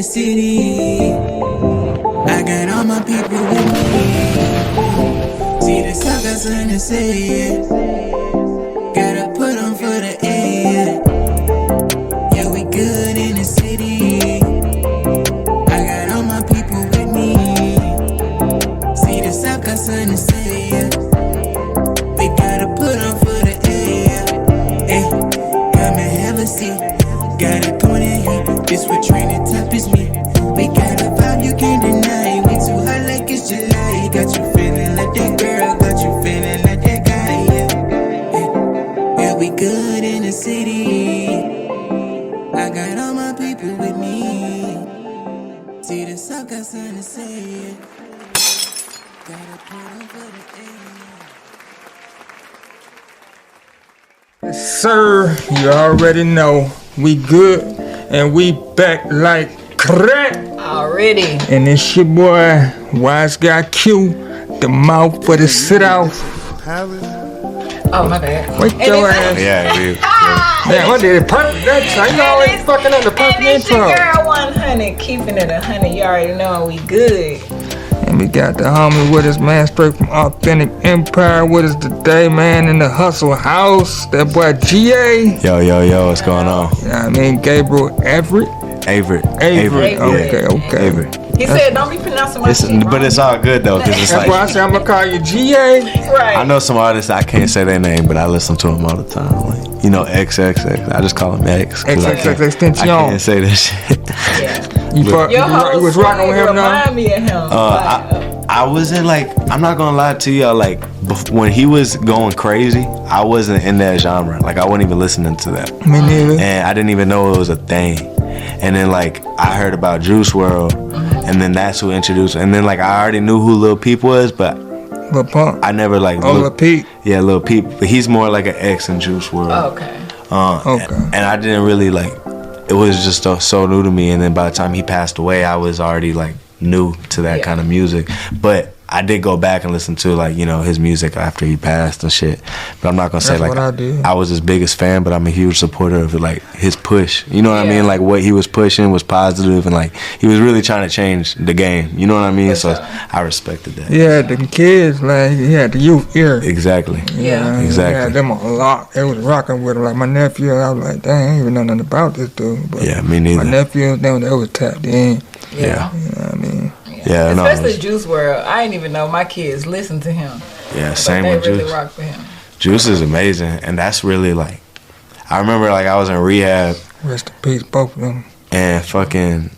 the city. I got all my people with me. See the sun got something to say. Gotta put on for the air. Yeah, we good in the city. I got all my people with me. See the sun got something to say. We gotta put on for the air. Hey, come and have a seat. Got a point in here. This what training top is me. We got a vibe you can't deny. We too hot like it's July. Got you feeling like that girl. Got you feeling like that guy. Yeah, hey, yeah, we good in the city. I got all my people with me. See the sun got something to say. Gotta put on for the air. Yes, sir, you already know we good and we back like crack already. And it's your boy Wise Guy Q, the mouth for the sit off. Oh my bad. Wake your ass. Yeah, dude. Man, what did it perfect? That's I always fucking up the perfect And it's intro. your girl 100, keeping it 100. You already know we good. And we got the homie with us, man, straight from Authentic Empire with us today, man, in the Hustle House. That boy GA. Yo, what's going on? You know what I mean, Gabriel Avrett. Avrett. Okay. Avrett. He said, don't be pronouncing my shit wrong. But it's all good though, cause it's That's why I like said I'm gonna call you GA. Right. I know some artists I can't say their name, but I listen to them all the time. Like, you know, XXX. I just call him X. XXXTENTACIon. I can't say that shit. Yeah. You was rocking with him now? Remind me of him. I wasn't like, I'm not gonna lie to y'all, like when he was going crazy, I wasn't in that genre. Like I wasn't even listening to that. Me neither. And I didn't even know it was a thing. And then like I heard about JUICEWORLD, and then that's who introduced. And then like I already knew who Lil Peep was, but Lil Pump. I never like. Lil Peep. Yeah, Lil Peep, but he's more like an X in JUICEWORLD. Oh, okay. Okay. And I didn't really like. It was just so new to me. And then by the time he passed away, I was already like new to that kind of music. But I did go back and listen to like, you know, his music after he passed and shit. But I'm not gonna say like I was his biggest fan, but I'm a huge supporter of like his push. You know what I mean? Like what he was pushing was positive, and like he was really trying to change the game. You know what I mean? So I respected that. Yeah, the kids, like he had the youth ear. Exactly. Yeah. Exactly. He had them a lot. They was rocking with him. Like my nephew, I was like, dang, I ain't even know nothing about this dude. But yeah, me neither. My nephew, they was tapped in. Yeah. You know what I mean? Yeah, especially JUICEWORLD. I didn't even know my kids listened to him. Yeah, same with Juice. They really Juice. rock for him. Juice is amazing, and that's really like, I remember like I was in rehab. Rest in peace, both of them. And fucking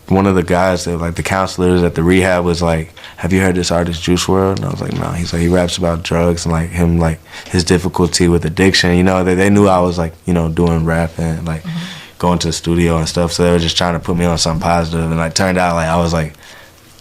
one of the guys that like the counselors at the rehab was like, "Have you heard this artist JUICEWORLD?" And I was like, "No." He's like, he raps about drugs and like him like his difficulty with addiction. You know, they knew I was like, you know, doing rap and like going to the studio and stuff. So they were just trying to put me on something positive, and like turned out like I was like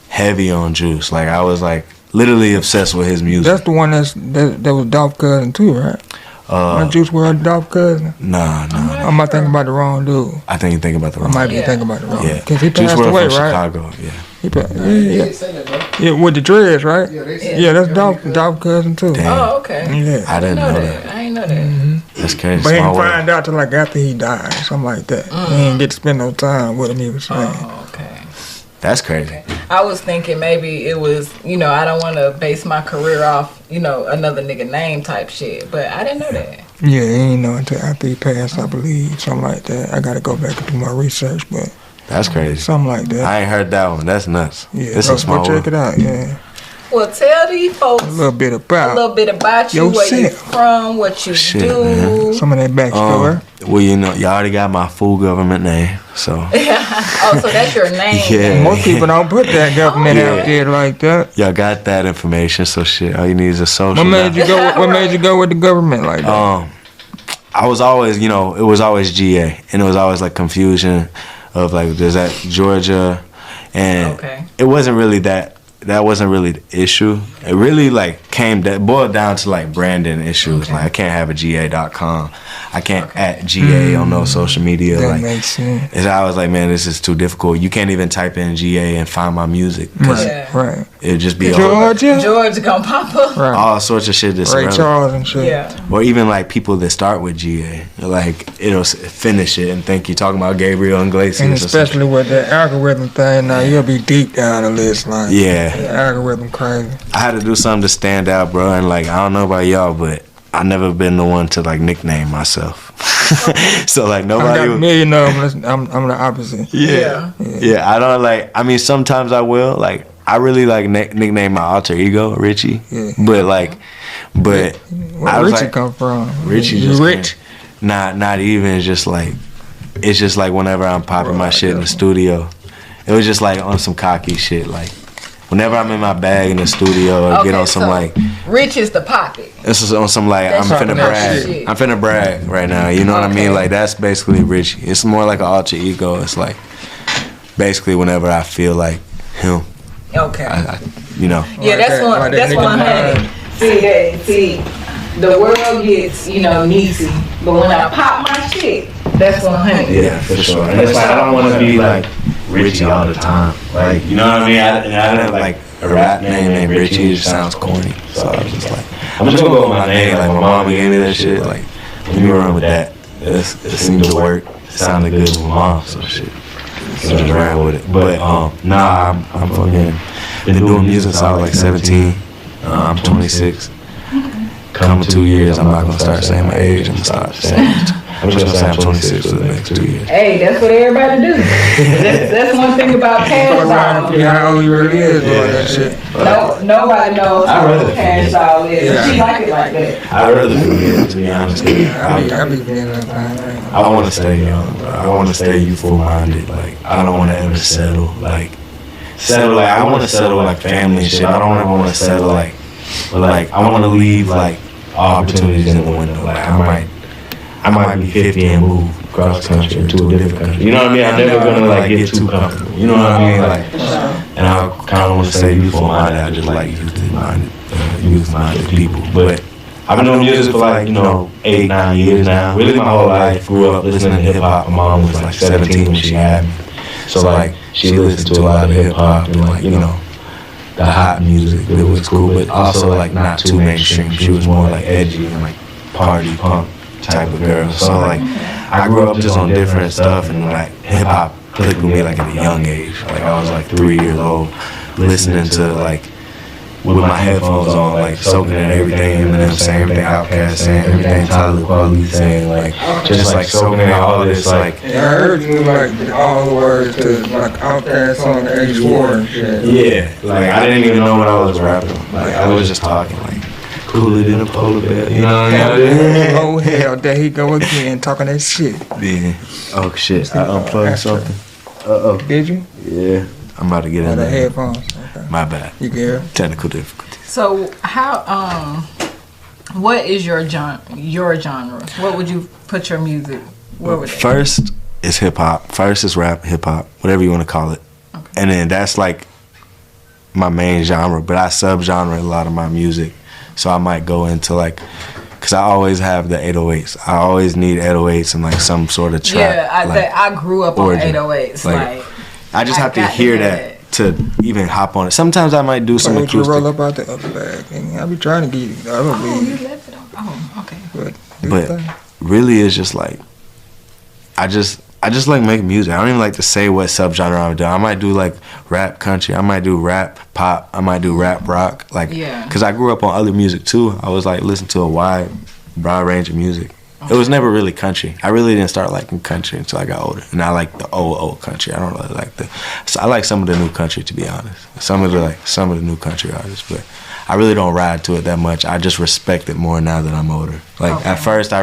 heavy on Juice. Like I was like literally obsessed with his music. That's the one that was Dolph Cousin too, right? JUICEWORLD Dolph Cousin. Nah. I might think about the wrong dude. I think you're thinking about the wrong. I might be thinking about the wrong. Yeah, because he passed JUICEWORLD away, from right? Chicago. Yeah. He passed. Yeah, with the dreads, right? Yeah, that's Dolph Cousin too. Damn. Oh, okay. Yeah. I didn't know that. I didn't know that. That's crazy. But he Small didn't world. find out till like after he died, something like that. He didn't get to spend no time with him. He was saying. Oh, okay. That's crazy. I was thinking maybe it was, you know, I don't want to base my career off, you know, another nigga name type shit. But I didn't know that. Yeah, he ain't know until after he passed, I believe, something like that. I gotta go back and do my research, but That's crazy. something like that. I ain't heard that one. That's nuts. Yeah, It's go a small check world. it out. Yeah, Well, tell these folks a little bit about you, where you yourself. from, what you Shit, do. man. Some of that backstory. Well, you know, y'all already got my full government name, so Oh, so that's your name. Yeah. Most people don't put that government out there like that. y'all got that information. So shit, all you need is a social. What made now. you go? What made you go with the government like that? I was always, you know, it was always GA, and it was always like confusion of like, is that Georgia? And Okay. it wasn't really that that wasn't really the issue. It really like boiled down to like branding issues. Like I can't have a GA.com. I can't at GA on no social media. That like makes sense. and I was like, man, this is too difficult. You can't even type in GA and find my music. Right. It'd just be Georgia gonna pop up. right. all sorts of shit that's Ray relevant. Charles and shit. Yeah. Or even like people that start with GA, like it'll finish it and think you're talking about Gabriel Iglesias. And or something. especially with the algorithm thing, now you'll be deep down the list. Like, Yeah. the algorithm crazy. I had to do something to stand out, bro. And like, I don't know about y'all, but I never been the one to like nickname myself. So like I nobody. got a million of them. I'm the opposite. Yeah. I don't like. I mean, sometimes I will. Like, I really like nickname my alter ego Richie. Yeah. But like, Where I was Richie like, come from? Richie You just rich? not even. It's just like, it's just like whenever I'm popping my shit in the studio, it was just like on some cocky shit. Like, whenever I'm in my bag in the studio or get on some like. Rich is the pocket. This is on some like That's I'm finna talking about brag. shit. I'm finna brag right now. You know what I mean? Like that's basically Richie. It's more like an alter ego. It's like basically whenever I feel like him, Okay. you know. Yeah, that's one. Like that That's nigga 100. See, the world gets neaty, but when I pop my shit, that's 100. Yeah, for sure. And it's like I don't want to be like Richie all the time. Like you know what I mean? I didn't like a rap name named Richie. It just sounds corny. So I was just like, I'm just gonna go with my name. Like my mom gave me that shit. Like let me run with that. It seemed to work. It sounded good with my mom. So shit. So just ran with it. But nah, I'm fucking been doing music since I was like 17. I'm 26. Coming 2 years, I'm not gonna start saying my age. I'm gonna start saying. I'm just gonna say I'm 26 for the next 2 years. Hey, that's what everybody do. That's one thing about cash doll. Yeah, how old you really is doing that shit. Nobody knows I'd rather what cash doll is. Yeah. She like it like that. I'd rather forget, to be honest with you. I be feeling that thing. I want to stay young, bro. I want to stay youthful-minded. Like, I don't want to ever settle. Like, I want to settle, like, family and shit. I don't ever want to settle, like, but, like, I want to leave, like, opportunities in the window. Like, I might be 50 and move across the country to a different country. You know what I mean? I'm never going to, like, get too comfortable. You know what I mean? Like, and I kind of want to stay youthful-minded. I just like youth-minded people. But I've been doing music for like, 8, 9 years now. Really my whole life. Grew up listening to hip hop. My mom was like 17 when she had me. So like she listened to a lot of hip hop and like, the hot music that was cool, but also like not too mainstream. She was more like edgy and like party punk type of girl. So like I grew up just on different stuff and like hip hop clicked with me like at a young age. Like I was like 3 years old listening to like with my headphones on, like soaking in everything, Eminem saying everything, Outkast saying everything, Tyler Quali saying, like just like soaking in all this, like. Yeah, I heard you like all the words to like Outkast on the H4 and shit. Yeah, like I didn't even know what I was rapping. Like I was just talking, like cooler than a polar bear. You know what I mean? Oh hell, there he go again talking that shit. Yeah. Oh shit, I unplugged something. Did you? Yeah. I'm about to get in The there. headphones. Okay. My bad. You care? Technical difficulties. So what is your genre? What would you put your music? Where would it? First is hip hop. First is rap, hip hop, whatever you want to call it. Okay. And then that's like my main genre, but I subgenre a lot of my music. So I might go into like, cause I always have the 808s. I always need 808s and like some sort of trap. Yeah, I grew up origin. on 808s. Like I just have to got hear that to even hop on it. Sometimes I might do some Why don't you acoustic. roll up out the other bag? And I be trying to get you the other you weed. left it on. Oh, okay. But really it's just like I just like making music. I don't even like to say what subgenre I'm doing. I might do like rap country. I might do rap pop. I might do rap rock. Like, Yeah. cause I grew up on other music too. I was like listening to a broad range of music. It was never really country. I really didn't start liking country until I got older. And I like the old country. I don't really like so I like some of the new country, to be honest. Some of the new country artists, but I really don't ride to it that much. I just respect it more now that I'm older. Like at first I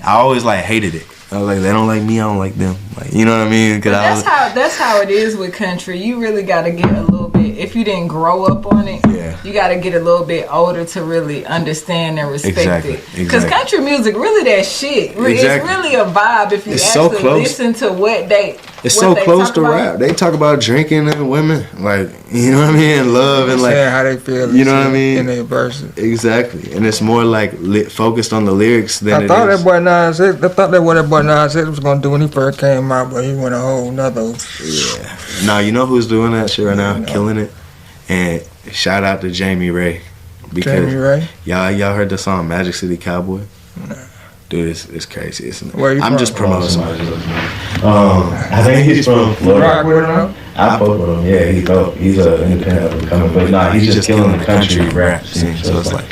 always like hated it. I was like, they don't like me, I don't like them. Like, you know what I mean? That's how it is with country. You really got to get a little bit. If you didn't grow up on it, you got to get a little bit older to really understand and respect it. Because country music, really that shit. It's really a vibe if you actually listen to what they. It's so close to rap. They talk about drinking and women, like, you know what I mean, and love and like how they feel. You know what I mean in their verses. Exactly, and it's more like focused on the lyrics than I thought that boy Nas was gonna do when he first came out, but he went a whole nother. Yeah. Now you know who's doing that shit right now, killing it, and shout out to Jamie Ray because y'all heard the song Magic City Cowboy. Nah. Dude, it's crazy, isn't it? I'm just promoting somebody. I think he's from Florida. I fuck with him. Yeah, he's dope. He's an independent up and coming, but he's just killing the country rap scene. So it's like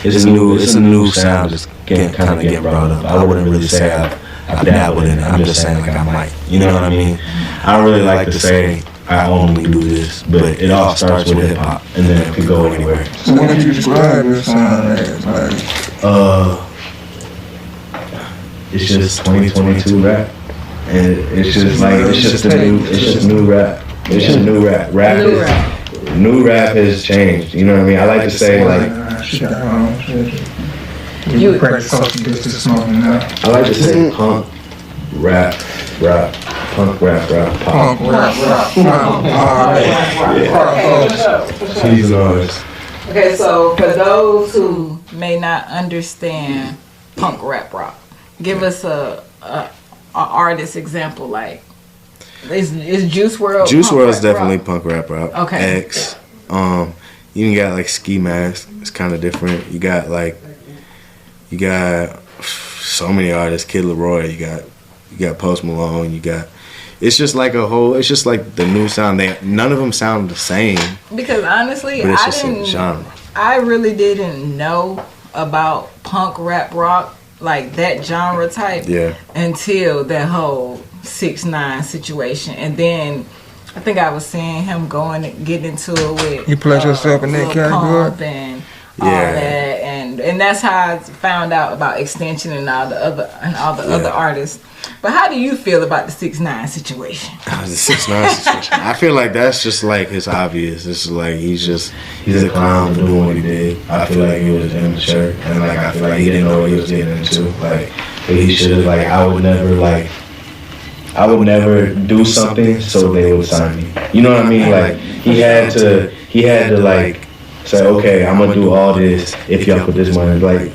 it's a new sound just kind of getting brought up. I wouldn't really say I've dabbled in it. I'm just saying like I might. You know what I mean? I don't really like to say I only do this, but it all starts with hip hop, and then it could go anywhere. So what would you describe this sound as? It's just 2022 rap, and it's just new rap. It's just new rap. New rap has changed. You know what I mean? I like to say like. You practice social distance smoking now. I like to say punk rap, punk rap, pop. He's nice. Okay, so for those who may not understand punk rap rock. Give us a artist example, like is Juice WRLD? Juice WRLD is definitely punk rap rock. Okay. X. You even got like Ski Mask. It's kind of different. You got so many artists. Kid Laroi. You got Post Malone. It's just like it's just like the new sound. None of them sound the same. Because honestly, I really didn't know about punk rap rock. Like that genre type until that whole 6ix9ine situation, and then I think I was seeing him get into it with you place yourself in that category and all that, and that's how I found out about Extension and all the other artists. But how do you feel about the 6ix9ine situation? The 6ix9ine situation. I feel like that's just like it's obvious. It's like he's a clown for doing what he did. I feel like he was immature, and like I feel like he didn't know what he was getting into. Like he should have I would never do something so they would sign me. You know what I mean? Like he had to like say, okay, I'm gonna do all this if y'all put this money. Like,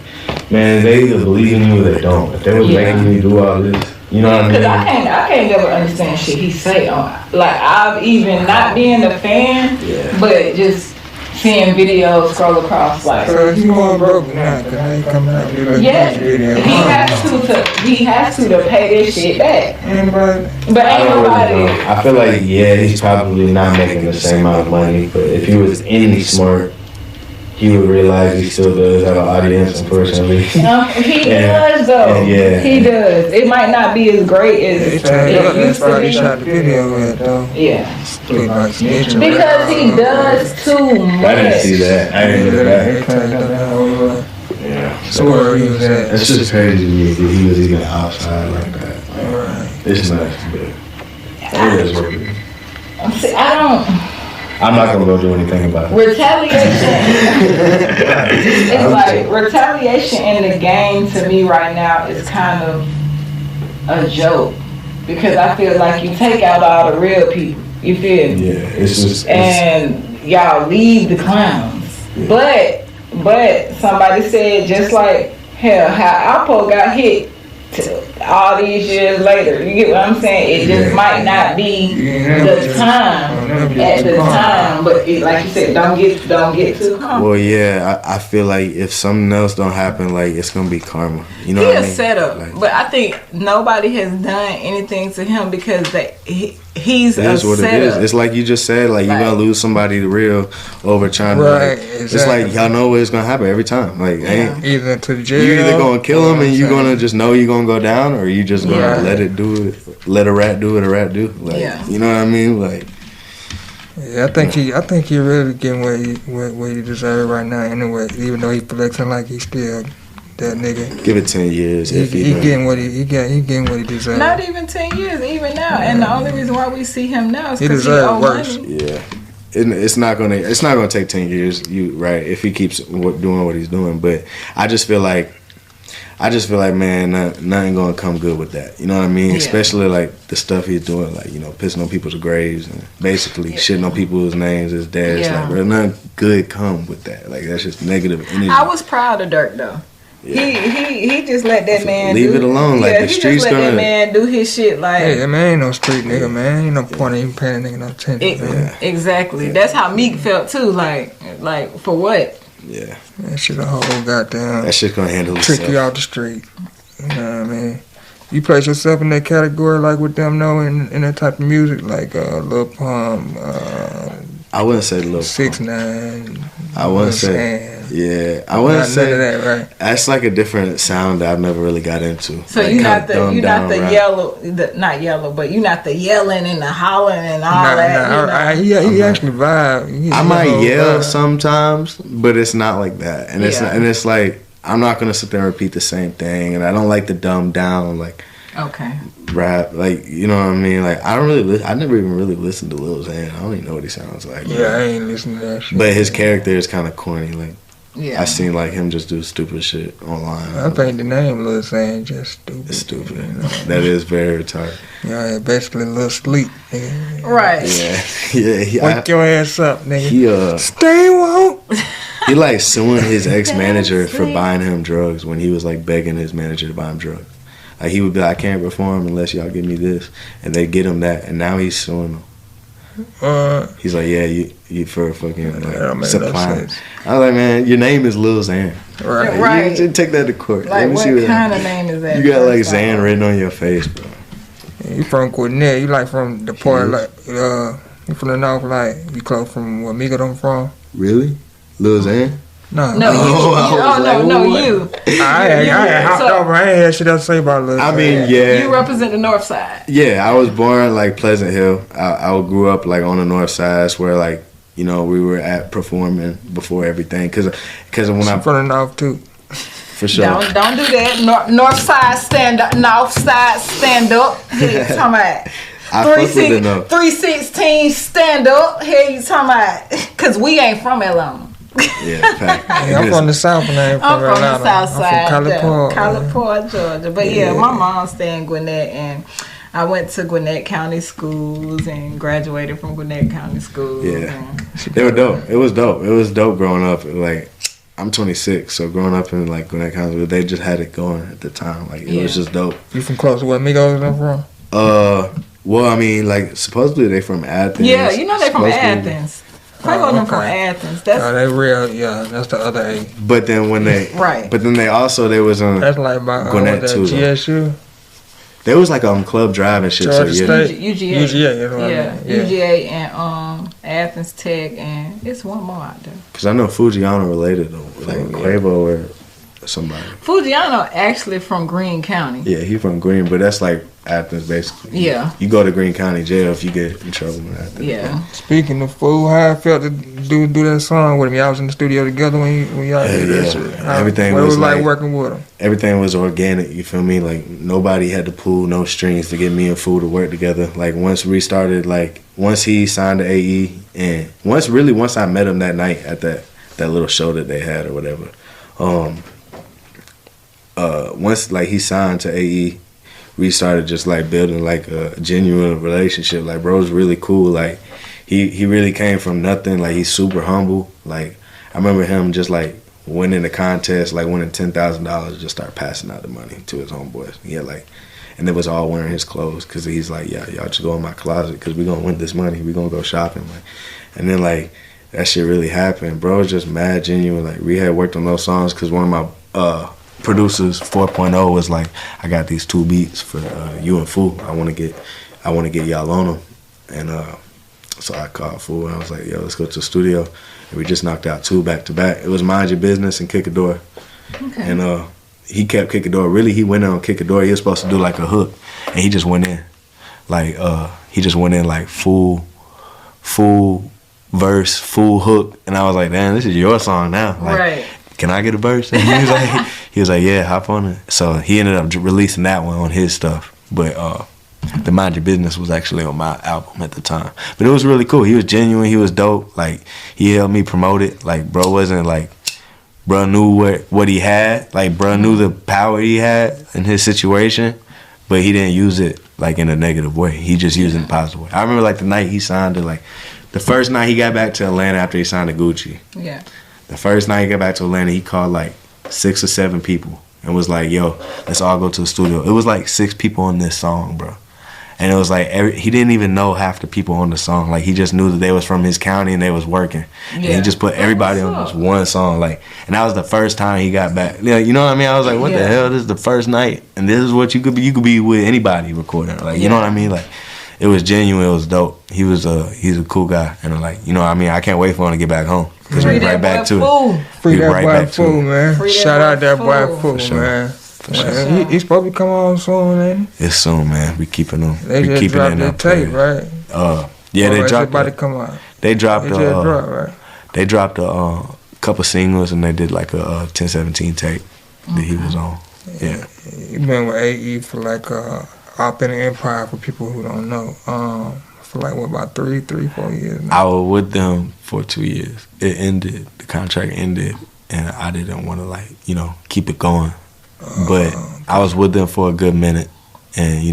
man, they either believe in you or they don't. If they was making me do all this. You know what I mean? Because I can't never understand shit he say on. Like I've even not being a fan, but just seeing videos scroll across like. He's more broke now because I ain't coming out here like video. He has to pay this shit back. But ain't nobody. I feel like he's probably not making the same amount of money, but if he was any smart, he would realize he still does have an audience, unfortunately. He does, though. He does. It might not be as great as it used to be. He shot the video with, though. Yeah. Because he does too much. I didn't see that. I didn't get that. So where he was at. It's just crazy to me that he was even outside like that. It's nuts, but it is what it is. I'm not gonna go do anything about it. Retaliation. It's like retaliation in the game to me right now is kind of a joke because I feel like you take out all the real people. You feel me? Yeah, it's just and y'all leave the clowns. Yeah. But somebody said just like hell, how Alpo got hit. All these years later, you get what I'm saying? It just might not be the time at the time, but like you said, don't get too comfortable. Well, I feel like if something else don't happen, like it's gonna be karma. You know what I mean? He a setup, but I think nobody has done anything to him because he's a setup. It is. It's like you just said, like you're gonna lose somebody real over trying to. Exactly. It's like y'all know what it's gonna happen every time. Like either to the jail, you either gonna kill him and you're gonna just know you're gonna go down, or you just gonna let it do it. Let a rat do what a rat do. Like you know what I mean? Like. Yeah, I think he really getting what he deserves right now. Anyway, even though he flexing like he's still that nigga. Give it 10 years. He getting what he getting what he deserves. Not even 10 years, even now. And the only reason why we see him now is because he deserves worse. Money. Yeah. it's not gonna take 10 years. You right if he keeps doing what he's doing. But I just feel like man, nothing gonna come good with that. You know what I mean? Yeah. Especially like the stuff he's doing, like pissing on people's graves and basically shitting on people's names as dads. Yeah. Like, bro, nothing good come with that. Like that's just negative energy. I was proud of Dirk though. Yeah. He just let that man leave it alone. Like the streets gonna let that man do his shit. Like hey, man ain't no street nigga, man. Ain't no point in even paying a nigga no attention. Man. Exactly. Yeah. That's how Meek felt too. Like for what? Yeah. That shit a whole goddamn. That shit gonna handle trick itself. You out the street. You know what I mean? You place yourself in that category like with them know in that type of music like Lil Pump. I wouldn't say Lil 6ix9ine. I wouldn't say. Yeah, I wouldn't say that. Right? That's like a different sound that I've never really got into. So like, you're not the not yellow, but you're not the yelling and the hollering and all that. He actually vibe. I might yell sometimes, but it's not like that. And it's like I'm not gonna sit there and repeat the same thing. And I don't like to dumb down like rap. Like you know what I mean? Like I never even really listened to Lil Xan. I don't even know what he sounds like. Yeah, I ain't listening to that shit. But his character is kind of corny. Like. Yeah. I seen like him just do stupid shit online. I think the name Lil Xan just stupid. It's stupid. You know? That is very retarded. Yeah, basically a little sleep, nigga. Right. Yeah. Wake your ass up, nigga. He stay woke. He like suing his ex-manager for buying him drugs when he was like begging his manager to buy him drugs. Like he would be like, I can't perform unless y'all give me this, and they get him that, and now he's suing them. He's like, yeah, you for fucking like supplying. I was like, man, your name is Lil Xan. Right. You should take that to court. Like, what kind of name is that? You got like Xan written on your face, bro. Yeah, you from Gwinnett? You like from the part like you from the north? Like you close from where Mika them from? Really, Lil Xan? No, you. I hopped over. I ain't had shit else to say about Lil Xan. I mean, yeah. You represent the north side. Yeah, I was born like Pleasant Hill. I grew up like on the north side. That's where like we were at performing before everything. Cause when I'm from the north too. For sure. Don't do that. North side stand up. North side stand up. Here you talking about 316 stand up. Here you talking about cause we ain't from Atlanta. Yeah, fact. I'm from the south and I ain't from Atlanta. I'm from the south side, College Georgia. But yeah, my mom stayed in Gwinnett, and I went to Gwinnett County schools and graduated from Gwinnett County schools. Yeah, they were dope. It was dope. It was dope growing up. Like I'm 26, so growing up in like Gwinnett County, they just had it going at the time. Like it was just dope. You from close to where Migos are from? Well, I mean, like supposedly they from Athens. Yeah, they from Athens. Quavo from Athens. That's they real. Yeah, that's the other A. But then when they but then they was on. That's like my Gwinnett too. GSU. There was like on Club Drive and shit. Georgia State. UGA. UGA and Athens Tech and it's one more out there. Cause I know Foogiano related though, like Quavo or somebody. Foogiano actually from Greene County. Yeah, he from Greene, but that's like Athens basically. Yeah. You go to Greene County jail if you get in trouble with Athens. Yeah. Speaking of food, how I felt to do that song with him. Y'all was in the studio together when y'all did that shit. Everything was like working with him. Everything was organic, you feel me? Like nobody had to pull no strings to get me and Food to work together. Like once he signed to AE and once I met him that night at that little show that they had or whatever. Once like he signed to AE, we started just like building like a genuine relationship. Like bro's really cool. Like he really came from nothing. Like he's super humble. Like I remember him just like winning the contest, like winning $10,000, just start passing out the money to his homeboys. He had like, and it was all wearing his clothes because he's like, yeah, y'all just go in my closet because we gonna win this money. We gonna go shopping. Like, and then like that shit really happened. Bro was just mad genuine. Like we had worked on those songs because one of my producers 4.0 was like, I got these 2 beats for you and Foo. I want to get y'all on them. And so I called Foo and I was like, yo, let's go to the studio. And we just knocked out 2 back to back. It was Mind Your Business and Kick a Door. Okay. And he kept Kick a Door. Really, he went in on Kick a Door. He was supposed to do like a hook, and he just went in like full verse, full hook. And I was like, damn, this is your song now. Like, right. Can I get a verse? And he was like, yeah, hop on it. So he ended up releasing that one on his stuff. But The Mind Your Business was actually on my album at the time. But it was really cool. He was genuine. He was dope. Like, he helped me promote it. Like, bro wasn't like, bro knew what he had. Like, bro knew the power he had in his situation, but he didn't use it, like, in a negative way. He just used it in a positive way. I remember, like, the night he signed to, like, the first night he got back to Atlanta after he signed to Gucci. Yeah. The first night he got back to Atlanta, he called, like, 6 or 7 people and was like, yo, let's all go to the studio. It was, like, 6 people on this song, bro. And it was like, he didn't even know half the people on the song. Like, he just knew that they was from his county and they was working. Yeah. And he just put everybody on this one song. Like, and that was the first time he got back. You know what I mean? I was like, what the hell? This is the first night. And this is what you could be. You could be with anybody recording. Like, you know what I mean? Like, it was genuine. It was dope. He's a cool guy. And, like, you know what I mean? I can't wait for him to get back home. Because we're right back to it. Free that boy Fool, man. Shout out that boy Fool, man. Sure. He's supposed to come on soon, ain't he? It's soon, man. We keeping him. They just dropped that tape, right? Yeah, they dropped. About to come out. They dropped. Right? They dropped a couple singles and they did like a 1017 tape that he was on. Yeah. You been with AE for like Authentic Empire for people who don't know. For like what, about 3, 4 years now? I was with them for 2 years. It ended. The contract ended, and I didn't want to like keep it going. But I was with them for a good minute, and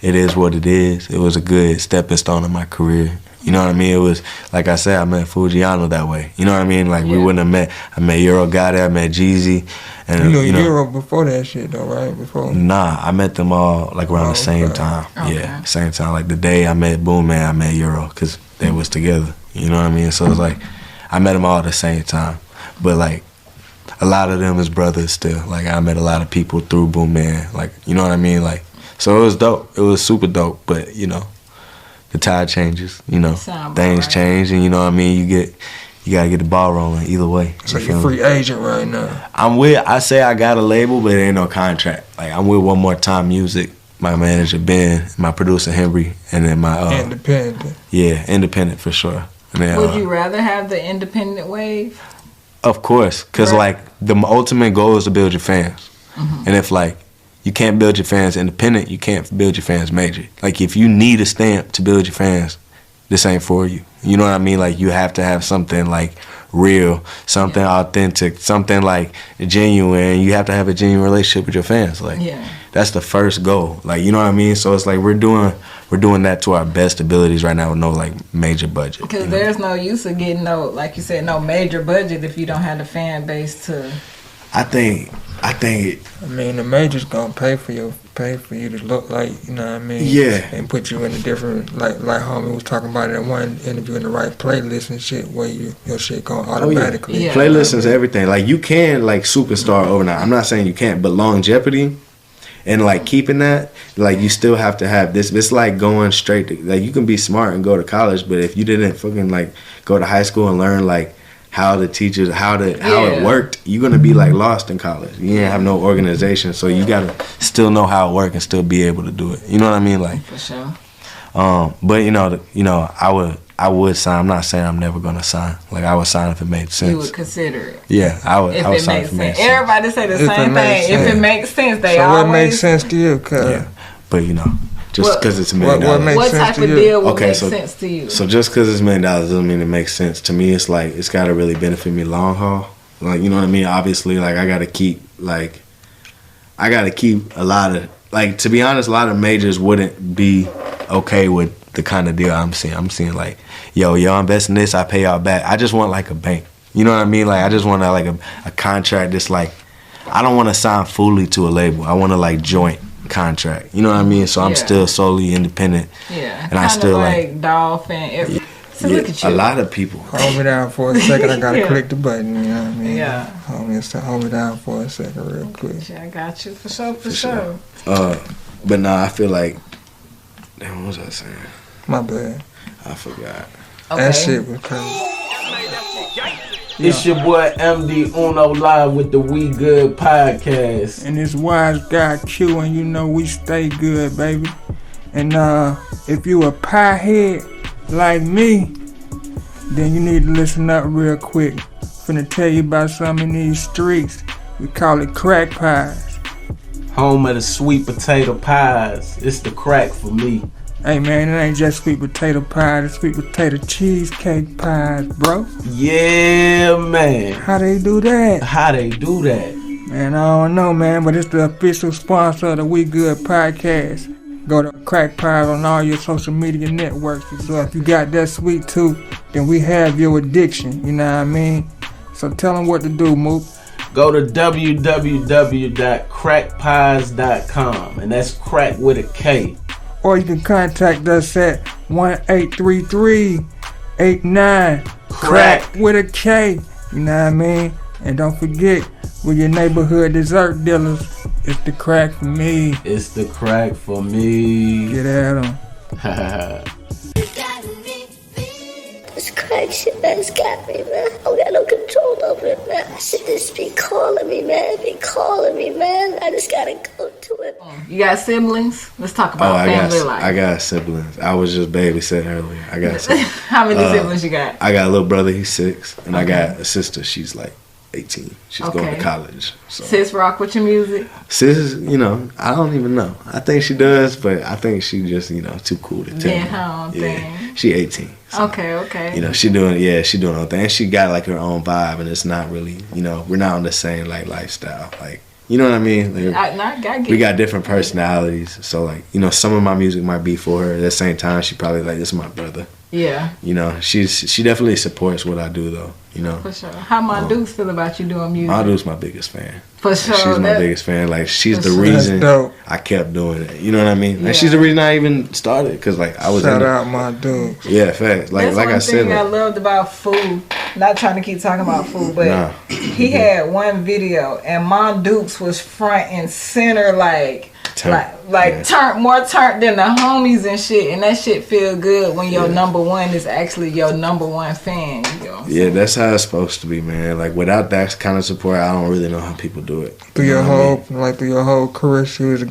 it is what it is. It was a good stepping stone in my career. You know what I mean? It was, like I said, I met Foogiano that way. You know what I mean? Like, we wouldn't have met. I met Euro Gotit, I met Jeezy. And, you know Euro before that shit, though, right? Before? Nah, I met them all, like, around the same time. Okay. Yeah, same time. Like, the day I met Booman, I met Euro, because they was together. You know what I mean? So, it's like, I met them all at the same time. But, like, a lot of them is brothers still. Like, I met a lot of people through Booman. Like, you know what I mean? Like, so it was dope. It was super dope. But, the tide changes. Things change, and you know what I mean? You gotta get the ball rolling either way. So you're a free agent right now. I say I got a label, but it ain't no contract. Like, I'm with One More Time Music, my manager Ben, my producer Henry, and then my independent. Yeah, independent for sure. And then, would you rather have the independent wave? Of course, because like the ultimate goal is to build your fans, and if like you can't build your fans independent, you can't build your fans major. Like, if you need a stamp to build your fans, this ain't for you. You know what I mean? Like, you have to have something like real, something authentic, something like genuine. You have to have a genuine relationship with your fans. Like, that's the first goal. Like, you know what I mean? So it's like we're doing that to our best abilities right now with no like major budget. Because there's no use of getting like you said, no major budget if you don't have the fan base to. I think. I mean, the major's gonna pay for you to look like, you know what I mean? Yeah. And put you in a different, like homie was talking about in one interview, in the right playlist and shit, where your shit going automatically. Yeah. Playlist is everything. Like, you can like superstar overnight. I'm not saying you can't, but longevity and like keeping that, like, you still have to have this. It's like going straight to, like, you can be smart and go to college, but if you didn't fucking like go to high school and learn like how the teachers, how it worked, you're gonna be like lost in college. You didn't have no organization, so you gotta still know how it works and still be able to do it. You know what I mean? Like, for sure. But I would sign. I'm not saying I'm never gonna sign. Like, I would sign if it made sense. You would consider it. Yeah, I would. If I would it sign makes if it made sense. sense. Everybody say the same thing. If it makes sense, they always. So what makes sense to you? Yeah, but just because it's $1 million. What type of deal would make sense to you? So just because it's $1 million doesn't mean it makes sense to me. It's like, it's got to really benefit me long haul. Like, you know what I mean? Obviously, like, I got to keep a lot of, like, to be honest, a lot of majors wouldn't be okay with the kind of deal I'm seeing. I'm seeing like, y'all invest in this, I pay y'all back. I just want like a bank. You know what I mean? Like, I just want like a contract that's like, I don't want to sign fully to a label. I want to like joint contract. You know what I mean? So I'm still solely independent. Yeah. And I still like Dolphin. So look at you. A lot of people. Hold me down for a second. I gotta click the button. You know what I mean? Yeah. Hold me down for a second, real quick. Yeah, I got you for sure. But nah, I feel like. Damn, what was I saying? My bad. I forgot. Okay. That shit was crazy. It's your boy MD Uno live with the We Good podcast. And it's Wise Guy Q, and you know we stay good, baby. And if you a pie head like me, then you need to listen up real quick. Finna tell you about some in these streets. We call it crack pies. Home of the sweet potato pies. It's the crack for me. Hey man, it ain't just sweet potato pie, it's sweet potato cheesecake pies, bro. Yeah, man. How they do that? How they do that? Man, I don't know, man, but it's the official sponsor of the We Good podcast. Go to Crack Pies on all your social media networks. So if you got that sweet tooth, then we have your addiction, you know what I mean? So tell them what to do, Mook. Go to www.crackpies.com, and that's crack with a K. Or you can contact us at 1-833-89-CRACK with a K. You know what I mean? And don't forget, we're your neighborhood dessert dealers. It's the crack for me. It's the crack for me. Get at 'em. This crack shit that's got me, man. I don't got no control over it, man. Shit just be calling me, man. I just gotta go to it. You got siblings? Let's talk about family life. I got siblings. I was just babysitting earlier. I got siblings. How many siblings you got? I got a little brother, he's 6, and I got a sister, she's like 18. She's going to college. So. Sis rock with your music? Sis, you know, I don't even know. I think she does, but I think she just, you know, too cool to tell me. Thing. She 18. So, okay. You know, she doing her own thing. And she got like her own vibe, and it's not really, you know, we're not on the same like lifestyle. Like, you know what I mean? Like, we got different personalities. So like, you know, some of my music might be for her. At the same time, she probably like, this is my brother. Yeah. You know, she definitely supports what I do though. You know. For sure. How my Dukes feel about you doing music? My Duke's my biggest fan. For sure. Like, she's my biggest fan. Like she's the reason I kept doing it. You know what I mean? Like she's the reason I even started. Cause like I was. Shout out my Dukes. Yeah, facts. Like that's like I said. That's one thing I loved about Foo. Not trying to keep talking about Foo, but he had one video and Mon Dukes was front and center, like turned than the homies and shit, and that shit feel good when your number one is actually your number one fan. You know yeah, that's how it's supposed to be, man. Like without that kind of support, I don't really know how people do it. Through your whole career, she was a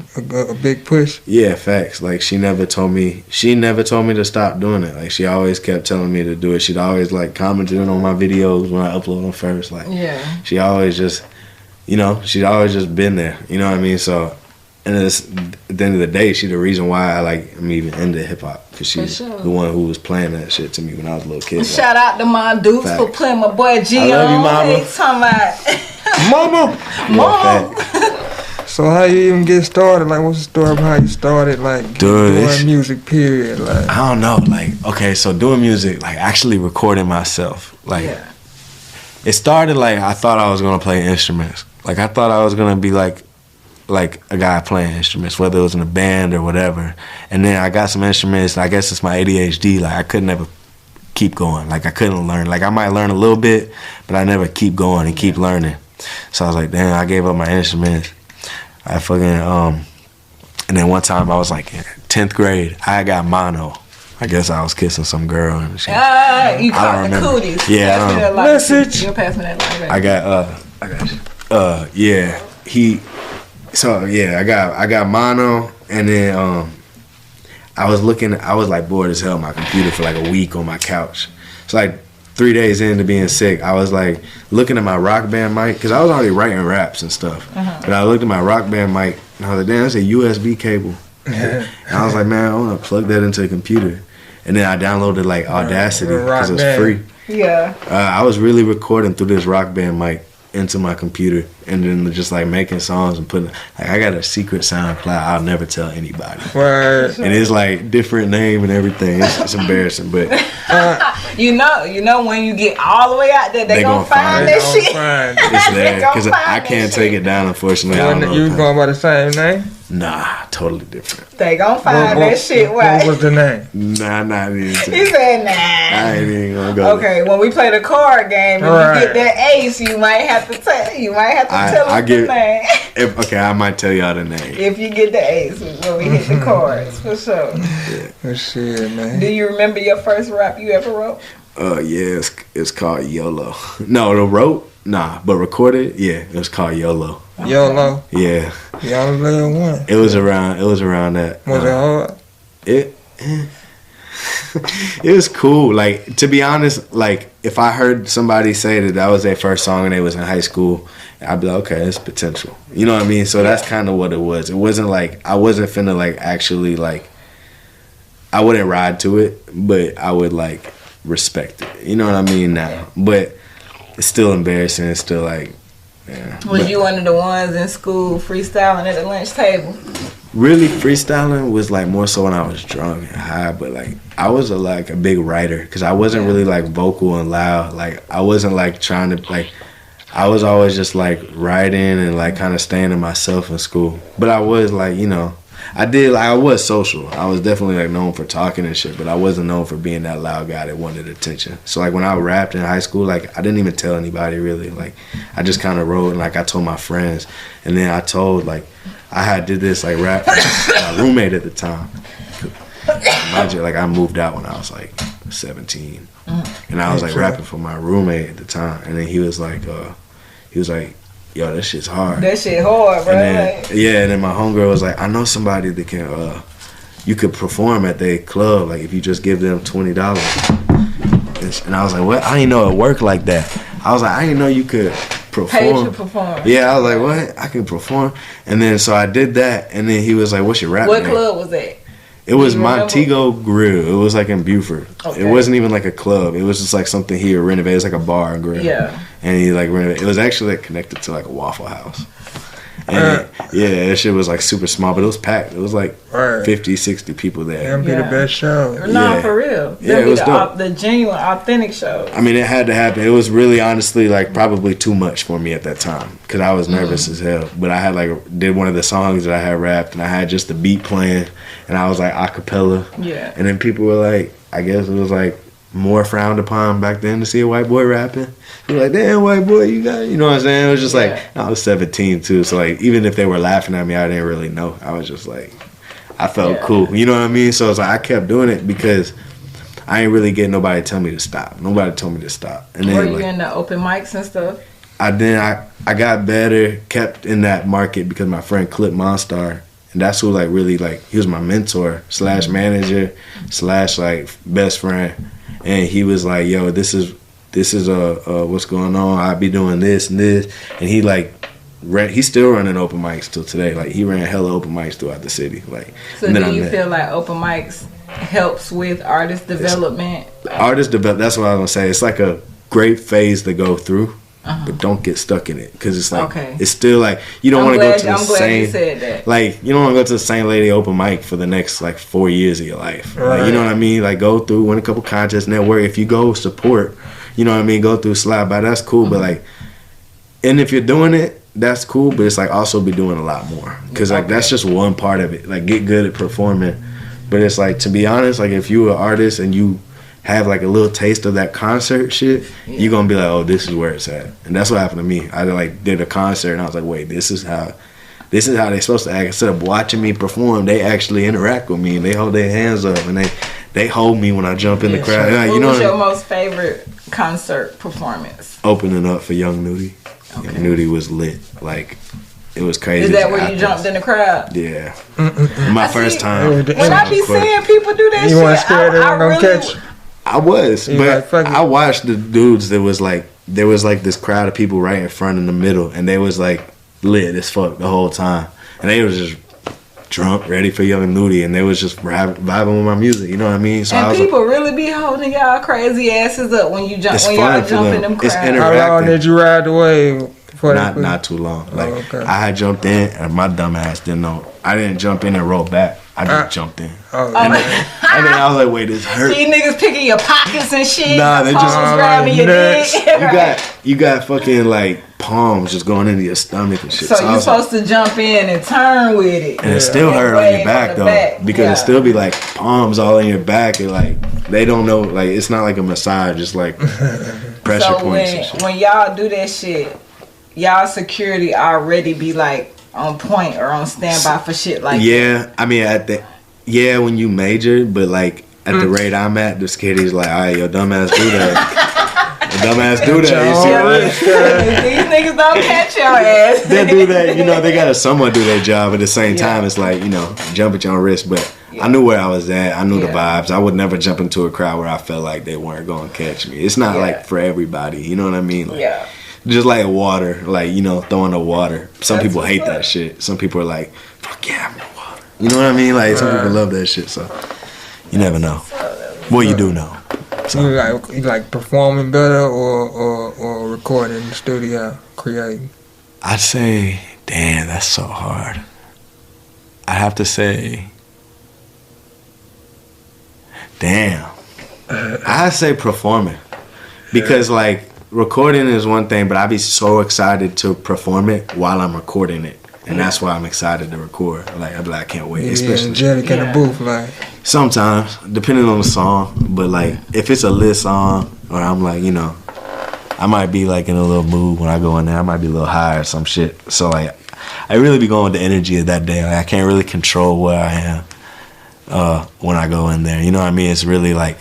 big push. Yeah, facts. Like she never told me to stop doing it. Like she always kept telling me to do it. She'd always like commented on my videos when I upload them first. Like she always just, you know, she'd always just been there. You know what I mean? So. And at the end of the day, she the reason why I'm even into hip hop, because she's the one who was playing that shit to me when I was a little kid. Shout out to my Dukes for playing my boy G on. I love you, mama. Mama. So how you even get started? Like, what's the story of how you started? Like doing music, period. Like I don't know. Like so doing music, like actually recording myself. Like it started like I thought I was gonna play instruments. Like I thought I was gonna be like a guy playing instruments, whether it was in a band or whatever. And then I got some instruments, I guess it's my ADHD, like I couldn't ever keep going. Like I couldn't learn. Like I might learn a little bit, but I never keep going and keep learning. So I was like, damn, I gave up my instruments. I fucking, and then one time I was like in 10th grade, I got mono. I guess I was kissing some girl and shit. You caught the cooties. Yeah, message. You'll pass me that light, baby. I got mono, and then I was like bored as hell on my computer for like a week on my couch. It's like 3 days into being sick, I was like looking at my Rock Band mic, because I was already writing raps and stuff. But I looked at my Rock Band mic and I was like, damn, that's a USB cable. And I was like, man, I want to plug that into a computer. And then I downloaded like Audacity because it's free. Yeah. I was really recording through this Rock Band mic into my computer, and then just like making songs and putting, like I got a secret SoundCloud I'll never tell anybody. Right. And it's like different name and everything. It's embarrassing, but you know when you get all the way out there, they gonna find that shit. It's there because I can't take it down, unfortunately. You going by the same name? Nah, totally different. They gon' find that shit. What was the name? Nah, not even. He said nah. I ain't even gonna go. Okay, when we play the card game, if you get that ace, you might have to tell. You might have to tell us the name. I might tell y'all the name. If you get the ace when we hit the cards, for sure. Yeah. For sure, man. Do you remember your first rap you ever wrote? Yeah, it's called YOLO. No, the wrote. Nah, but recorded, yeah, it was called YOLO. YOLO? Yeah. Y'all little one. It was around that. Was it hard? It was cool. Like, to be honest, like, if I heard somebody say that was their first song and they was in high school, I'd be like, okay, it's potential. You know what I mean? So that's kind of what it was. It wasn't like, I wasn't finna, like, actually, like, I wouldn't ride to it, but I would, like, respect it. You know what I mean now? But it's still embarrassing. It's still, like, yeah. Was you one of the ones in school freestyling at the lunch table? Really, freestyling was like more so when I was drunk and high, but like I was like a big writer because I wasn't really like vocal and loud. Like I wasn't like trying to like, I was always just like writing and like kind of staying to myself in school. But I was like, you know, I was social. I was definitely like known for talking and shit, but I wasn't known for being that loud guy that wanted attention. So like when I rapped in high school, like I didn't even tell anybody really. Like I just kind of wrote and like I told my friends, and then I told like. I did this like rap with my roommate at the time. Imagine, like I moved out when I was like 17, and I was like rapping for my roommate at the time, and then he was like, "Yo, that shit's hard." That shit hard, bro. And then, and then my homegirl was like, "I know somebody that can, you could perform at their club, like if you just give them $20." And I was like, "What? I didn't know it worked like that." I was like, "I didn't know you could." Pay to perform. Yeah, I was like, what? I can perform. And then so I did that, and then he was like, what's your rap What name? club was that? It was Montego Grill. It was like in Buford. Okay. It wasn't even like a club. It was just like something he renovated. It was like a bar and grill. Yeah. And he like renovated. It was actually like connected to like a Waffle House. And that shit was like super small, but it was packed. It was like 50, 60 people there. That'd be the best show. No, for real. Yeah, it was dope. The genuine, authentic show. I mean, it had to happen. It was really, honestly, like probably too much for me at that time because I was nervous as hell. But I had like did one of the songs that I had rapped, and I had just the beat playing, and I was like a cappella. Yeah. And then people were like, I guess it was like more frowned upon back then to see a white boy rapping. You're like, damn, white boy, you got it. You know what I'm saying? It was just like, I was 17 too, so like even if they were laughing at me, I didn't really know. I was just like, I felt cool. You know what I mean? So it's like I kept doing it because I ain't really getting nobody to tell me to stop. Nobody told me to stop. And then, were you in the open mics and stuff? I got better, kept in that market because my friend Clip Monstar, and that's who like really like he was my mentor / manager / like best friend. And he was like, yo, this is what's going on. I be doing this and this. And he like he's still running open mics till today. Like he ran hella open mics throughout the city. Like, so do you feel like open mics helps with artist development? Artist development. That's what I was gonna say. It's like a great phase to go through. But don't get stuck in it because it's like it's still like you don't want to go to the same. You said that. Like you don't want to go to the same lady open mic for the next like 4 years of your life. Right. Like, you know what I mean? Like go through, win a couple contests, network. If you go support, you know what I mean. Go through, slide by. That's cool. But like, and if you're doing it, that's cool. But it's like also be doing a lot more because like that's just one part of it. Like get good at performing. But it's like to be honest, like if you're an artist and you have like a little taste of that concert shit, you're gonna be like, oh, this is where it's at. And that's what happened to me. I like did a concert and I was like, wait, this is how they're supposed to act. Instead of watching me perform, they actually interact with me and they hold their hands up and they hold me when I jump in the crowd. Sure. What was your most favorite concert performance? Opening up for Young Nudie. Okay. Young Nudie was lit. Like it was crazy. Is that where you jumped in the crowd? Yeah. My first time. When I be seeing people do that you shit, weren't scared they were gonna catch you? I was, but like, I watched the dudes that was like, there was like this crowd of people right in front in the middle, and they was like lit as fuck the whole time. And they was just drunk, ready for Young Nudie, and they was just vibing with my music, you know what I mean? So and people really be holding y'all crazy asses up when you jump, when y'all jump in them crowds. How long did you ride the wave? Not too long. Like I had jumped in, and my dumb ass didn't know. I didn't jump in and roll back. I just jumped in. And then I was like, wait, this hurt. See niggas picking your pockets and shit. Nah, they just grabbing your dick. You got fucking like palms just going into your stomach and shit. So you're supposed to jump in and turn with it. And it still hurt on your back though. Because it still be like palms all in your back and like they don't know, like it's not like a massage, it's like pressure points and shit. When y'all do that shit, y'all security already be like on point or on standby for shit like that. I mean when you major, but like at the rate I'm at, the security's like, all right, your dumbass do that. Your dumbass do that. You see what? These niggas don't catch your ass. They do that, you know, they gotta somewhat do their job at the same time. It's like, you know, jump at your own risk, but I knew where I was at. I knew the vibes. I would never jump into a crowd where I felt like they weren't going to catch me. It's not like for everybody. You know what I mean? Like, just like water, like, you know, throwing the water. Some people hate that shit. Some people are like, fuck yeah, I'm in water. You know what I mean? Like, some people love that shit. So you never know. Well, you do know. So. You like performing better or recording in the studio, creating? I'd say, damn, that's so hard. I have to say, damn. I'd say performing. Because, like, recording is one thing, but I'd be so excited to perform it while I'm recording it. And that's why I'm excited to record. Like, I'd be like, I can't wait. Especially energetic in the booth, like. Sometimes, depending on the song. But, like, if it's a lit song, or I'm like, you know, I might be, like, in a little mood when I go in there. I might be a little high or some shit. So, like, I really be going with the energy of that day. Like, I can't really control where I am when I go in there. You know what I mean? It's really, like,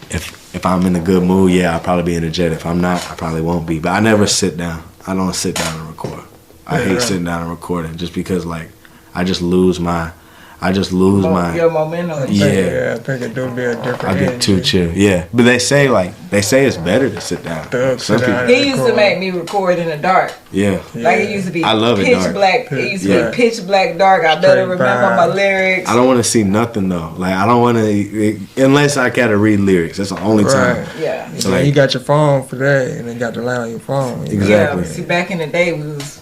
if I'm in a good mood, yeah, I'll probably be energetic. If I'm not, I probably won't be. But I never sit down. I don't sit down and record. I hate sitting down and recording just because, like, I just lose my your momentum. Yeah, I think it do be a different. I get too chill. Yeah, but they say it's better to sit down. Some people. He used to make me record in the dark. Yeah, like it used to be. I love pitch it dark. Black. It used to be pitch black dark. I better remember my lyrics. I don't want to see nothing though. Like I don't want to unless I gotta read lyrics. That's the only time. Yeah. So like, you got your phone for that, and then got the line on your phone. Exactly. Yeah. See, back in the day, we was.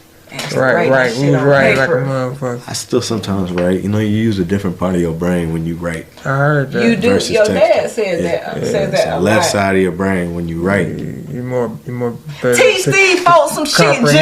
Right. We was right like a motherfucker. I still sometimes write. You know, you use a different part of your brain when you write. I heard that. You do. Your dad said that. Says that. The left side of your brain when you write. You more better. Teach these folks some shit, G.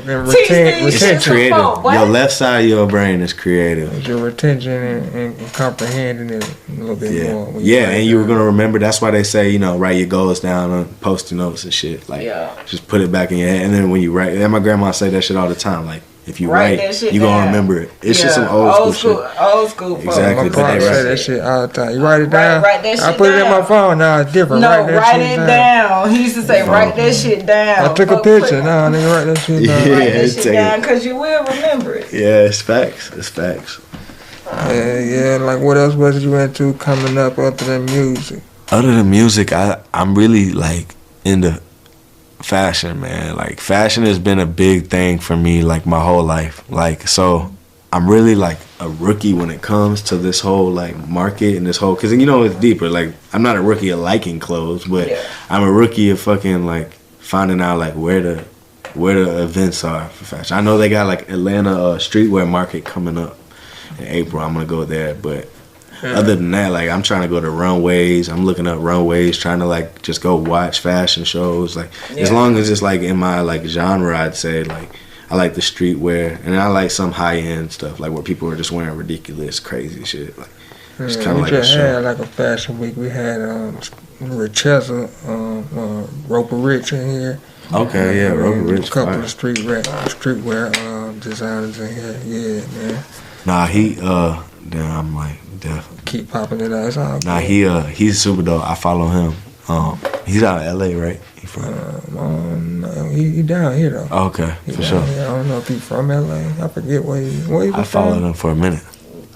It's creative. Your left side of your brain is creative. Your retention and comprehending it a little bit more. Yeah, and you were gonna remember. That's why they say, you know, write your goals down on post-it notes and shit. Like, just put it back in your head. And then when you write, and my grandma say that shit all the time. Like, if you write, you gonna remember it. It's just some old school shit. Old school. Exactly. My pops say that shit all the time. You write it down. Write that shit I put it in my phone. Now it's different. No, write it down. He used to say, write that shit down. I took a picture. Now nigga, write that shit down. Write that shit down because you will remember it. Yeah, it's facts. It's facts. Yeah. Like, what else was you into coming up other than music? Other than music, I'm really like into fashion, man. Like, fashion has been a big thing for me, like, my whole life. Like, so I'm really like a rookie when it comes to this whole like market and this whole, because you know it's deeper. Like, I'm not a rookie of liking clothes, but I'm a rookie of fucking like finding out like where the events are for fashion. I know they got like Atlanta streetwear market coming up in April. I'm gonna go there, but other than that, like, I'm trying to go to runways. I'm looking up runways, trying to like just go watch fashion shows. Like, as long as it's like in my like genre, I'd say like I like the streetwear and I like some high end stuff, like where people are just wearing ridiculous, crazy shit. Like, it's kind of like just a show. had like a fashion week. We had Richessa, Roper Rich in here. Okay, yeah, Roper Rich. A couple of streetwear designers in here. Yeah, man. Nah, damn, I'm like, definitely. Keep popping it out. It's all Nah, good. he's super dope. I follow him. He's out of LA, right? He from? No, he down here though. Okay, for sure. I don't know if he's from LA. I forget where he was I followed him for a minute.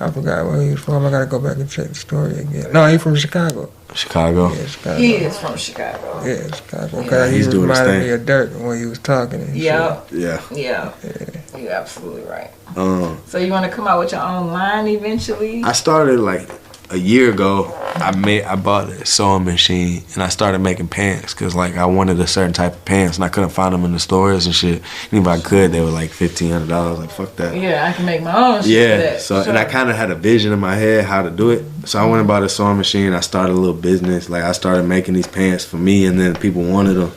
I forgot where he was from. I gotta go back and check the story again. No, he's from Chicago. Chicago? Yeah, Chicago. He is from Chicago. Yeah, Chicago. Yeah, He he's doing his reminded thing. me of Dirk when he was talking and Yeah. Yeah. You're absolutely right. So you want to come out with your own line eventually? I started like a year ago. I bought a sewing machine and I started making pants because like I wanted a certain type of pants and I couldn't find them in the stores and shit. And if I could, they were like $1,500. Like, fuck that. Yeah, I can make my own shit. Yeah, for that. so Sure. and I kind of had a vision in my head how to do it. So I went and bought a sewing machine. I started a little business. Like, I started making these pants for me, and then people wanted them.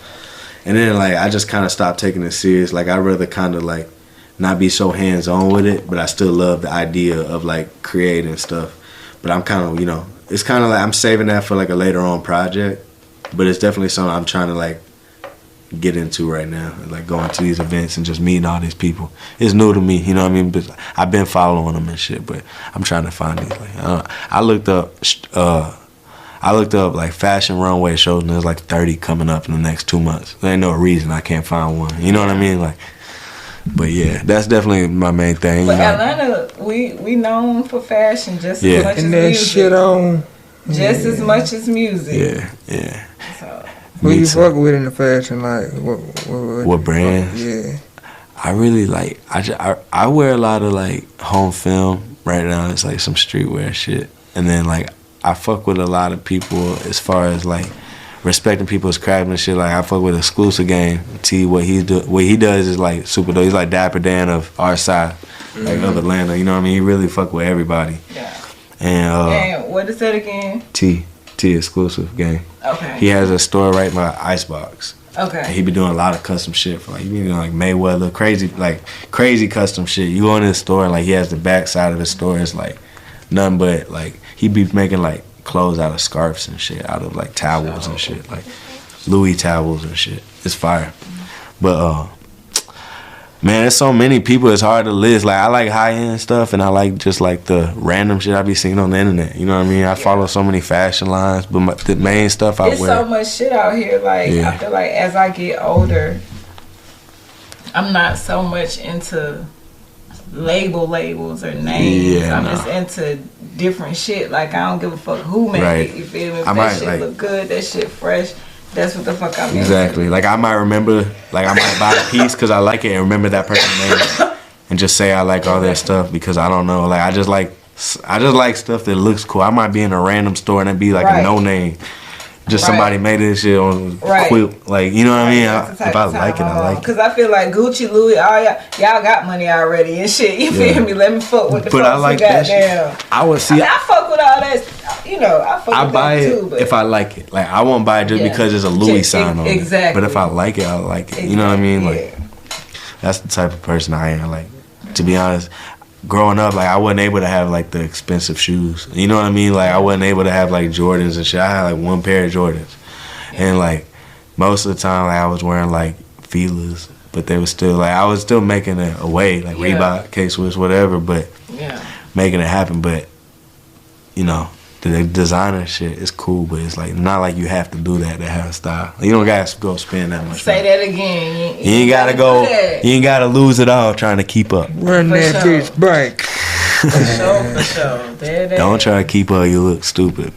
And then like I just kind of stopped taking it serious. Like, I'd rather kind of like not be so hands on with it, but I still love the idea of like creating stuff. But I'm kind of, you know, it's kind of like I'm saving that for like a later on project. But it's definitely something I'm trying to like get into right now, like going to these events and just meeting all these people. It's new to me, you know what I mean? But I've been following them and shit, but I'm trying to find these. Like, I looked up like fashion runway shows, and there's like 30 coming up in the next 2 months. There ain't no reason I can't find one. You know what I mean? Like, But yeah, that's definitely my main thing. But Atlanta, we known for fashion just as much as and that music. shit on. Just as much as music. Yeah. So. Who you fuck with in the fashion? Like what brands? Yeah. I really like. I wear a lot of like home film right now. It's like some streetwear shit, and then like I fuck with a lot of people as far as like respecting people's craftsmanship. Like I fuck with Exclusive Game. T, what he does is like super dope. He's like Dapper Dan of our side, like of Atlanta. You know what I mean? He really fuck with everybody. Yeah. And what is that again? T Exclusive Game. Okay. He has a store right by Icebox. Okay. And he be doing a lot of custom shit for like, you know, like Mayweather, crazy custom shit. You go in his store and like he has the back side of his store. It's like nothing but like he be making like clothes out of scarves and shit, out of like towels and shit, like Louis towels and shit. It's fire. But man, there's so many people. It's hard to list. Like I like high end stuff, and I like just like the random shit I be seeing on the internet. You know what I mean? I follow so many fashion lines, but the main stuff I wear. There's so much shit out here. Like I feel like as I get older, I'm not so much into labels or names. I'm just into different shit. Like I don't give a fuck who made it. You feel me? If that shit look good, that shit fresh. That's what the fuck I'm Exactly. Like I might remember, like I might buy a piece because I like it and remember that person's name, and just say I like all their stuff because I don't know. Like I just like stuff that looks cool. I might be in a random store and it be like a no name. Just somebody made this shit on quilt. Like, you know what I mean? If I like it, I like it. Because I feel like Gucci, Louis, all y'all got money already and shit. You feel me? Let me fuck with the folks I like who got down. I fuck with all that. You know, I fuck with that buy too. But if I like it. Like, I won't buy it just because there's a Louis sign on it. Exactly. But if I like it, I like it. Exactly. You know what I mean? Like, that's the type of person I am. Like, to be honest, growing up, like I wasn't able to have like the expensive shoes. You know what I mean? Like I wasn't able to have like Jordans and shit. I had like one pair of Jordans, and like most of the time, like I was wearing like Fila's, but they were still like I was still making it away, like Reebok, K-Swiss, whatever, but making it happen. But you know, the designer shit is cool, but it's like not like you have to do that to have style. You don't gotta go spend that much. Say that again. You ain't gotta go. You ain't gotta lose it all trying to keep up. Run that bitch back. For sure. Don't try to keep up. You look stupid.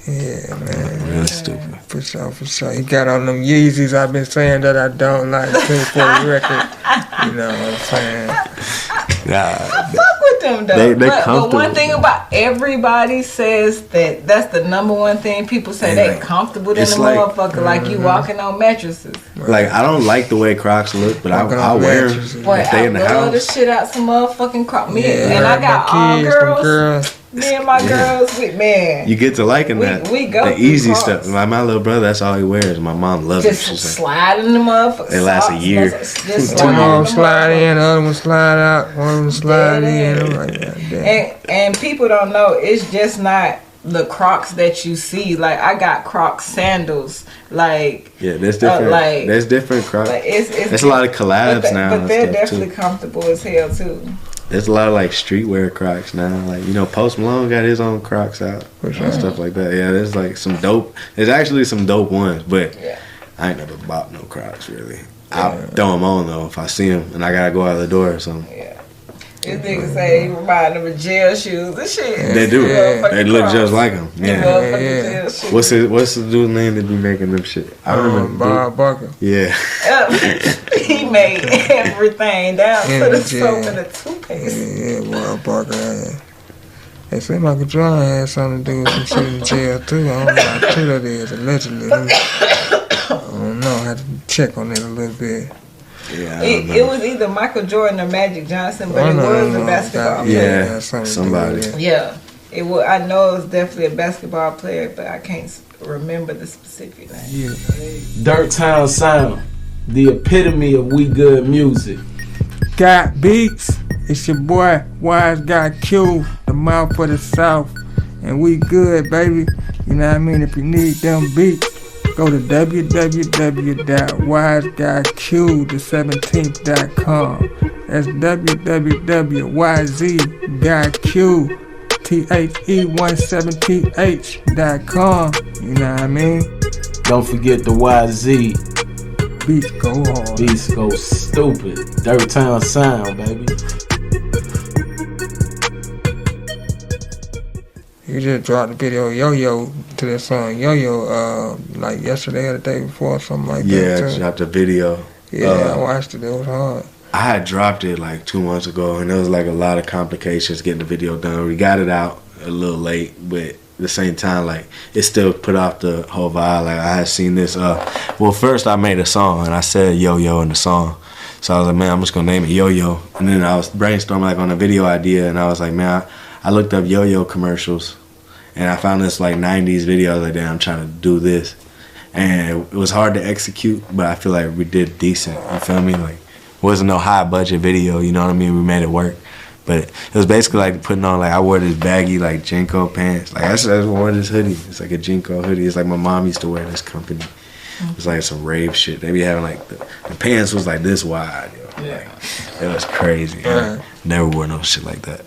Yeah, man. Real stupid. For sure. He got on them Yeezys. I've been saying that I don't like too for the record. You know what I'm saying? I fuck with them though. But one thing about everybody says that's the number one thing people say they comfortable in the motherfucker. Like you walking on mattresses. Like I don't like the way Crocs look, but I wear them. Boy, I love the shit out some motherfucking Crocs. And I got all girls. Me and my girls, man. You get to liking that. We go the easy stuff. Like my little brother, that's all he wears. My mom loves it. Just slide in the motherfucker. They last a year. Two of them slide in, the other one slide out, one of them slide in. I'm like, and people don't know, it's just not the Crocs that you see. Like I got Crocs sandals. Like there's different. There's different Crocs. Like, it's a lot of collabs now. But they're definitely comfortable as hell too. There's a lot of like streetwear Crocs now. Like, you know, Post Malone got his own Crocs out and stuff like that. Yeah, there's like some dope. There's actually some dope ones, but I ain't never bought no Crocs really. I'll throw them on though if I see them and I gotta go out the door or something. Yeah. These niggas say you remind them of jail shoes. This shit. They do. They look Crocs. Just like them. Yeah. What's the dude's name that be making them shit? I remember. Bob Barker. Yeah. He made everything down to the soap and the toothpaste. Yeah, Bob Barker. They say Michael Jordan had something to do with some shit in jail too. I don't know how true that is, allegedly. I don't know. I had to check on it a little bit. Yeah, it was either Michael Jordan or Magic Johnson, but it was a basketball player. Yeah, somebody. Yeah, it was. I know it was definitely a basketball player, but I can't remember the specific name. Yeah. Dirt Town Sound, the epitome of We Good music. Got beats. It's your boy Wise Guy Q, the mouth for the South, and we good, baby. You know what I mean? If you need them beats, go to www.wiseguyq17th.com. That's www.wiseguyqthe17th.com. You know what I mean? Don't forget the YZ. beats go hard. Beats go stupid. Dirt Town sound, baby. You just dropped the video Yo-Yo to that song Yo-Yo like yesterday or the day before or something like that. Yeah, I dropped a video. Yeah, I watched it. It was hard. I had dropped it like 2 months ago, and there was like a lot of complications getting the video done. We got it out a little late, but at the same time, like it still put off the whole vibe. Like I had seen this. Well, first I made a song, and I said Yo-Yo in the song. So I was like, man, I'm just gonna name it Yo-Yo. And then I was brainstorming like on a video idea, and I was like, man, I looked up Yo-Yo commercials, and I found this like 90s video. I was like, damn, I'm trying to do this. And it was hard to execute, but I feel like we did decent. You feel me? Like, it wasn't no high budget video, you know what I mean? We made it work. But it was basically like putting on, like, I wore this baggy, like, Jinko pants. Like, I wore this hoodie. It's like a Jinko hoodie. It's like my mom used to wear this company. It was like some rave shit. They be having, like, the pants was like this wide, yo. Yeah. Like, it was crazy. I never wore no shit like that.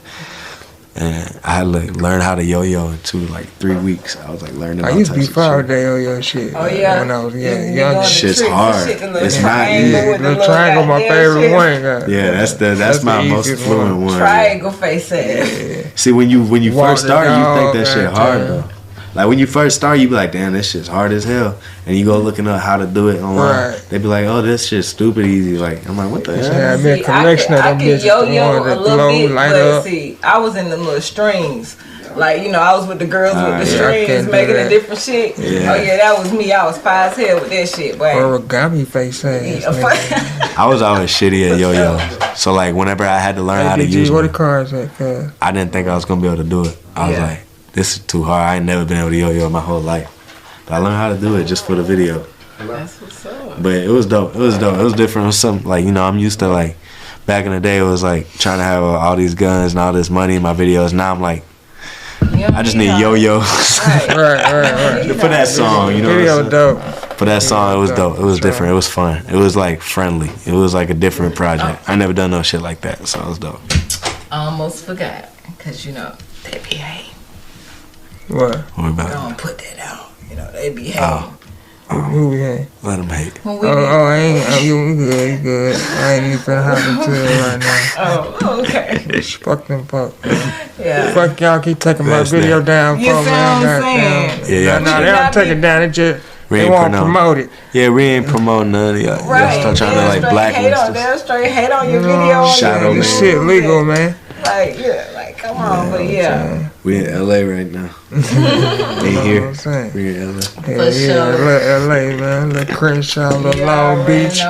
And I had to like, learn how to yo-yo in 3 weeks. I was like learning. I used to be proud of that yo-yo shit. Oh yeah. When I was young. Shit's hard. It's not easy. The triangle, my favorite one. Yeah, that's my most fluent one. Triangle face ass. Yeah. See, when you first start, you think that shit hard though. Like when you first start, you be like, damn, this shit's hard as hell. And you go looking up how to do it online. Right. They be like, oh, this shit's stupid easy. Like, I'm like, what the hell? Yeah, I mean, a collection of them bitches. Yo-yo a little bit, but see, I was in the little strings. Like, you know, I was with the girls with the strings, making a different shit. Yeah. Oh, yeah, that was me. I was fine as hell with that shit, boy. Origami face ass. I was always shitty at yo-yo. So, like, whenever I had to learn how to use where the cards at, cuz? I didn't think I was going to be able to do it. I was like, this is too hard. I ain't never been able to yo-yo my whole life. But I learned how to do it just for the video. That's what's up. But it was dope. It was dope. It was different. It was something, like, you know, I'm used to, like, back in the day, it was, like, trying to have all these guns and all this money in my videos. Now I'm like, I just need yo-yos. Right. For that song, you know. Video dope. For that song, it was dope. It was different. It was fun. It was like friendly. It was like a different project. I never done no shit like that, so it was dope. I almost forgot, cause you know they be hating. What? What about it? Don't put that out. You know they be hating. Who we hate? Let them hate. I ain't. You good. I ain't even finna hop into it right now. Oh, okay. Just fuck them fuck. Yeah. Fuck y'all keep taking my video down for me. You see what I'm saying? Yeah. No, they don't take it down. They just they won't promote it. Yeah, we ain't promoting none of y'all. Right. Y'all start trying to like blacklist us. They'll straight hate on your video. Shadow this shit legal, man. Like, yeah, like, come on, but yeah. We in LA right now. They here. We in LA. LA, man. Little Crenshaw, little Long Beach.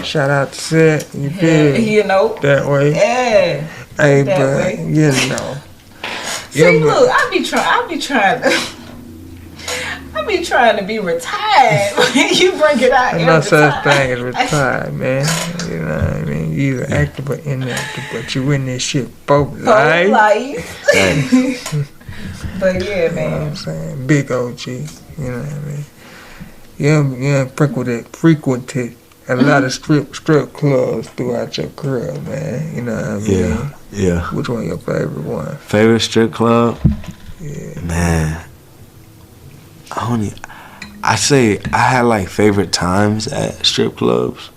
Shout out to Set. You feel? You know. That way. Yeah. Hey, but you know. See, look, I be trying to be retired. You bring it out. There's no such thing as retired, man. You know what I mean? You either active or inactive, but you in this shit for life. But yeah, man. You know what I'm saying? Big OG. You know what I mean? You frequented a lot of strip clubs throughout your career, man. You know what I mean? Yeah. Which one your favorite one? Favorite strip club? Yeah. Man. I say I had like favorite times at strip clubs.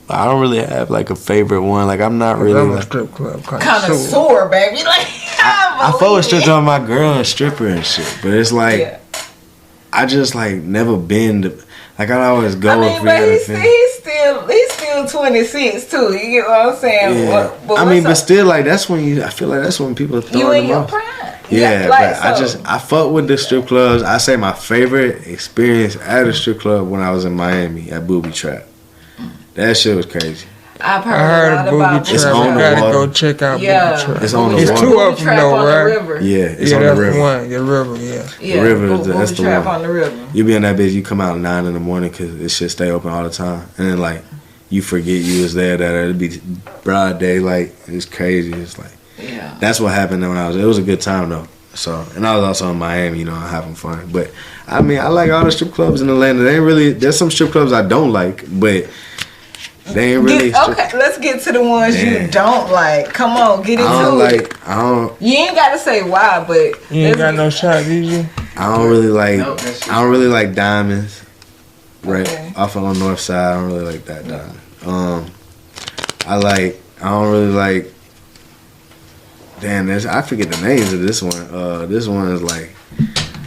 I don't really have like a favorite one. Like I'm not really I'm a like strip club connoisseur, baby. Like I fuck with strip club, my girl and stripper and shit. But it's like I just like never been to, like I always go. I mean, but he's still 26 too. You get what I'm saying? Yeah. But still, like I feel like that's when people throw you in your off. prime. Yeah, like, but I fuck with the strip clubs. I say my favorite experience at a strip club when I was in Miami at Booby Trap. That shit was crazy. I've heard a lot about It's on the gotta water. go check out Booby Trap. It's on the water. It's two of them though, right? Yeah, it's on the river. One. The river, The river, that's the one. On the river. You be in that bitch, you come out at 9 in the morning because it should stay open all the time. And then like, you forget you was there, that it'd be broad daylight. It's crazy. It's like, that's what happened when it was a good time though. So, and I was also in Miami, you know, having fun. But I mean, I like all the strip clubs in Atlanta. They ain't really. There's some strip clubs I don't like, but they ain't really. Okay, let's get to the ones you don't like. Come on, get into it. You ain't got to say why, but you ain't got no shot, did you? I don't really like. I don't really like Diamonds. right off on the north side. I don't really like that down. I don't really like. Damn, I forget the names of this one. This one is like,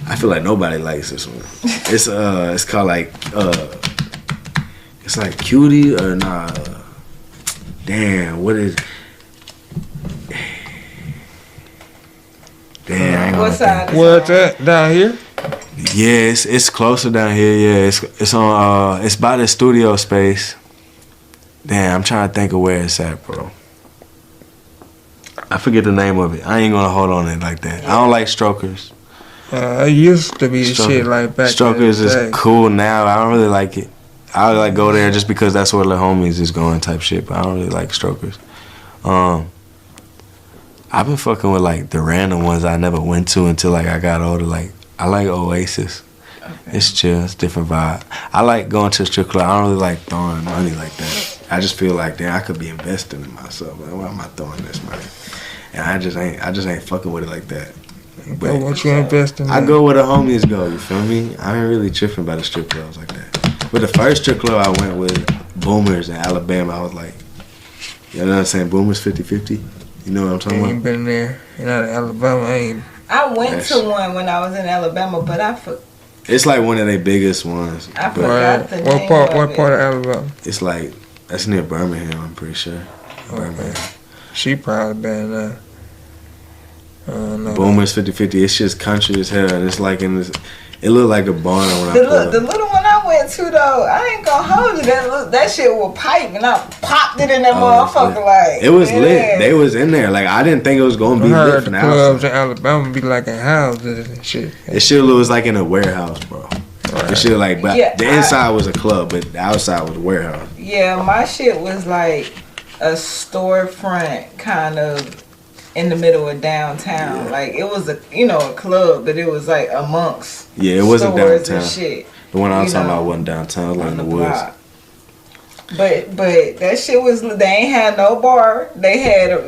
I feel like nobody likes this one. It's called like it's like Cutie or nah. Damn, what is? Damn. What side? Where's that? Down here? Yeah, it's closer down here. Yeah, it's on. It's by the studio space. Damn, I'm trying to think of where it's at, bro. I forget the name of it. I ain't gonna hold on it like that. I don't like strokers. It used to be shit like back. Strokers is cool now. I don't really like it. I would like go there just because that's where the homies is going type shit. But I don't really like strokers. I've been fucking with like the random ones I never went to until like I got older. Like I like Oasis. Okay. It's chill. It's different vibe. I like going to a strip club. I don't really like throwing money like that. I just feel like damn, I could be investing in myself. Like, why am I throwing this money? And I just ain't fucking with it like that. But what you invest in? I go where the homies go. You feel me? I ain't really tripping about the strip clubs like that. But the first strip club I went with, Boomers in Alabama. I was like, you know what I'm saying? Boomers 50-50. You know what I'm talking about? Ain't been there. You know, Alabama. I went to one when I was in Alabama, but it's like one of their biggest ones. I forgot the name. What part of Alabama? It's like that's near Birmingham. I'm pretty sure. Okay. Birmingham. She probably been there. Boomers 50-50. It's just country as hell. And it's like in this. It looked like a barn when the little one I went to though, I ain't gonna hold you. That shit was pipe, and I popped it in that motherfucker like. It was lit. They was in there. Like I didn't think it was gonna be lit from the outside. Clubs in Alabama be like in houses and shit. It shit was like in a warehouse, bro. Right. It shit like, but the inside was a club, but the outside was a warehouse. Yeah, my shit was like a storefront kind of. In the middle of downtown, like it was a club, but it was like amongst it wasn't downtown. And shit. The one I was talking about wasn't downtown, it was like in the woods. But that shit was, they ain't had no bar. They had a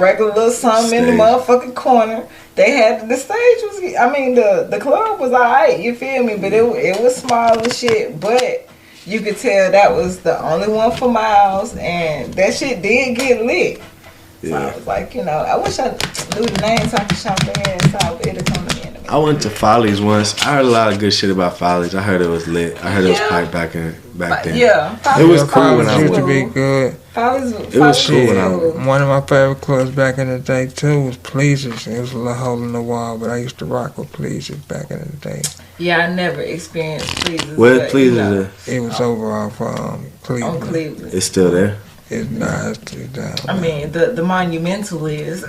regular little something in the motherfucking corner. They had the stage was, the club was alright, you feel me? But it was small and shit. But you could tell that was the only one for miles, and that shit did get lit. So I was like, I wish I knew the name so I could shop their ass out. It'll come to me in a minute. I went to Follies once. I heard a lot of good shit about Follies. I heard it was lit. I heard it was pipe back then. Yeah, it was cool when I went. Used to be good. It was cool when I went. One of my favorite clubs back in the day too was Pleasers. It was a little hole in the wall, but I used to rock with Pleasers back in the day. Yeah, I never experienced Pleasers. Where Pleasers? It was over off Cleveland. On Cleveland. It's still there. It's nice to down. I mean, the monumental is.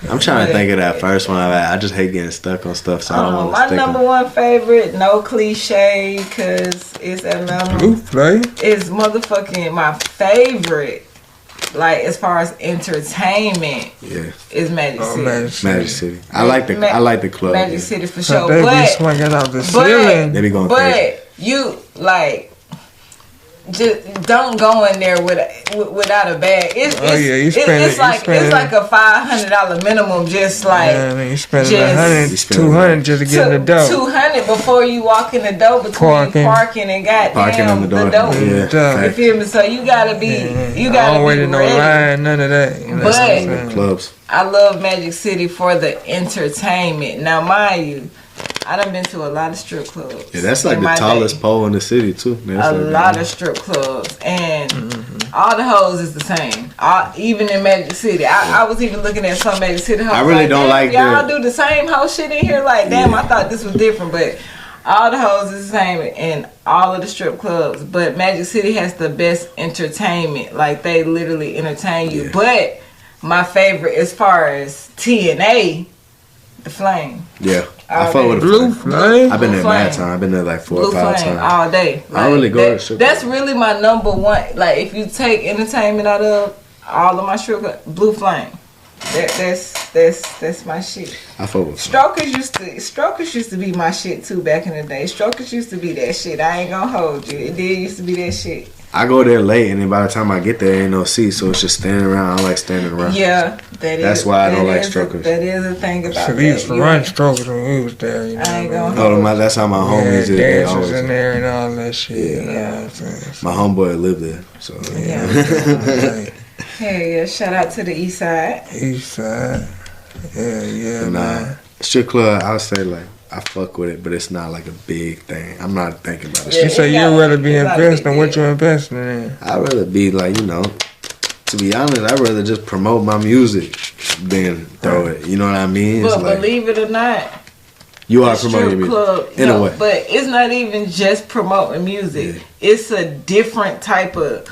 I'm trying to think of that first one. I just hate getting stuck on stuff, so I don't want to stick. My number one favorite, no cliche, because it's Atlanta. Blue Flame. It's motherfucking my favorite. Like as far as entertainment, is Magic City. Magic City. I like the club. Magic City for sure. They be swinging out the ceiling. They be going crazy. You like. Just don't go in there without a bag. It's like a $500 minimum. Just like you spending $100, $200 just to get in the door. $200 before you walk in the door between parking and goddamn the door. Yeah. You feel me? So you gotta be don't wait in no line, none of that. But clubs. I love Magic City for the entertainment. Now, mind you, I done been to a lot of strip clubs. Yeah, that's like the tallest pole in the city too. A lot of strip clubs, and all the hoes is the same. Even in Magic City, I was even looking at some Magic City hoes. I really don't like y'all do the same hoe shit in here. Like, damn, I thought this was different, but all the hoes is the same in all of the strip clubs. But Magic City has the best entertainment. Like, they literally entertain you. But my favorite, as far as TNA, the Flame. Yeah. I fuck with Blue Flame. I've been there mad time. I've been there like 4 or 5 times. All day. Like, I don't really go to strip. That's really my number one. Like, if you take entertainment out of all of my strip clubs, Blue Flame. That's my shit. I fuck with Strokers used to be my shit too back in the day. Strokers used to be that shit. I ain't gonna hold you. It did used to be that shit. I go there late, and then by the time I get there, ain't no seat, so it's just standing around. I like standing around. Yeah, that's why I don't like strokers. That is a thing about so that. we used to run strokers when we was there, you know. I ain't gonna that's how my homies is. Dancers in there and all that shit. Yeah. My homeboy lived there, so Hey, yeah, shout out to the East Side. East Side. Yeah, man. Strip club, I would say like I fuck with it, but it's not like a big thing. I'm not thinking about it. You say you'd rather be investing what you're investing in. I'd rather be like, to be honest, I'd rather just promote my music than throw it. You know what I mean? But believe it or not, you are promoting your music in a way. But it's not even just promoting music. Yeah. It's a different type of,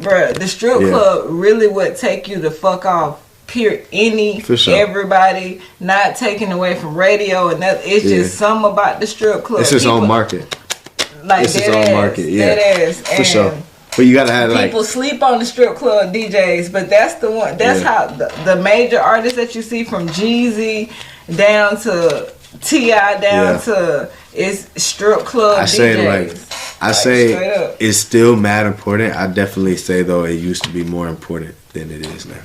bruh. The strip club really would take you the fuck off. Everybody, not taking away from radio, and that it's just something about the strip club. It's its own market. Like it's its own market, for sure. But you gotta have people sleep on the strip club DJs, but that's the one. That's how the major artists that you see from Jeezy down to T.I. down to it's strip club DJs. I say it's still mad important. I definitely say though it used to be more important than it is now.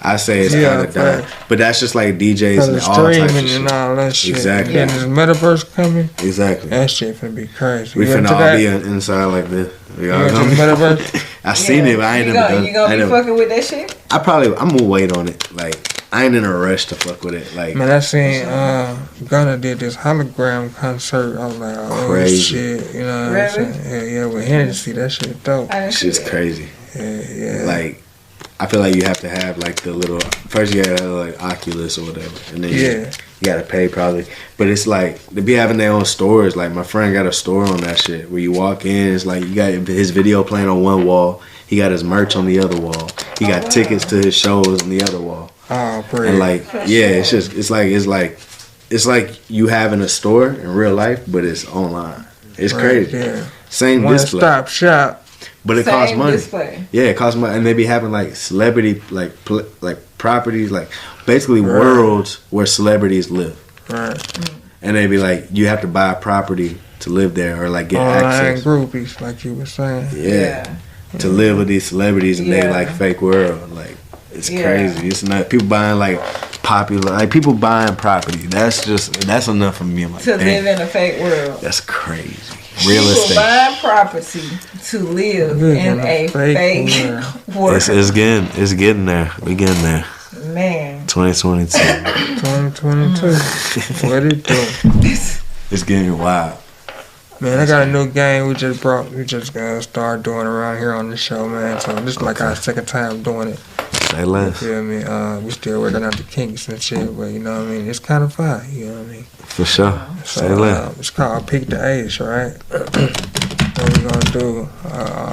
I say it's kind of done, but that's just like DJs and all types of shit. And all that shit. Exactly. And this Metaverse coming. Exactly. That shit finna be crazy. We finna all be inside like this. We all coming. Metaverse. I seen it, but I ain't never done it. You gonna be fucking with that shit? I'm gonna wait on it. Like I ain't in a rush to fuck with it. Like man, I seen Gunna did this hologram concert. I was like, oh crazy shit, you know what I'm saying? Yeah, with Hennessy, that shit dope. Shit's crazy. Yeah. Like I feel like you have to have like the little first you gotta have like Oculus or whatever, and then you gotta pay probably. But it's like they be having their own stores. Like my friend got a store on that shit where you walk in, it's like you got his video playing on one wall, he got his merch on the other wall, he got tickets to his shows on the other wall. Oh, pretty. And like it's like you having a store in real life, but it's online. It's crazy. Yeah. Same display. One-stop shop. But it costs money. Display. Yeah, it costs money, and they be having like celebrity like properties, like basically worlds where celebrities live. Right. And they be like, you have to buy a property to live there or like get access. Groupies, like you were saying. Yeah. To live with these celebrities and they like fake world, like it's crazy. It's not people buying like popular, like people buying property. That's enough for me. I'm like, to live in a fake world. That's crazy. Real estate. People buying property to live in a fake world. It's getting there. We getting there. Man. 2022. 2022. What it do? It's getting wild. Man, I got a new game we just gonna start doing around here on the show, man. So this is like our second time doing it. Say less. You feel me? We still working out the kinks and shit, but you know what I mean? It's kind of fun, you know what I mean? For sure. Say less. It's called Pick the Ace, right? What we gonna do,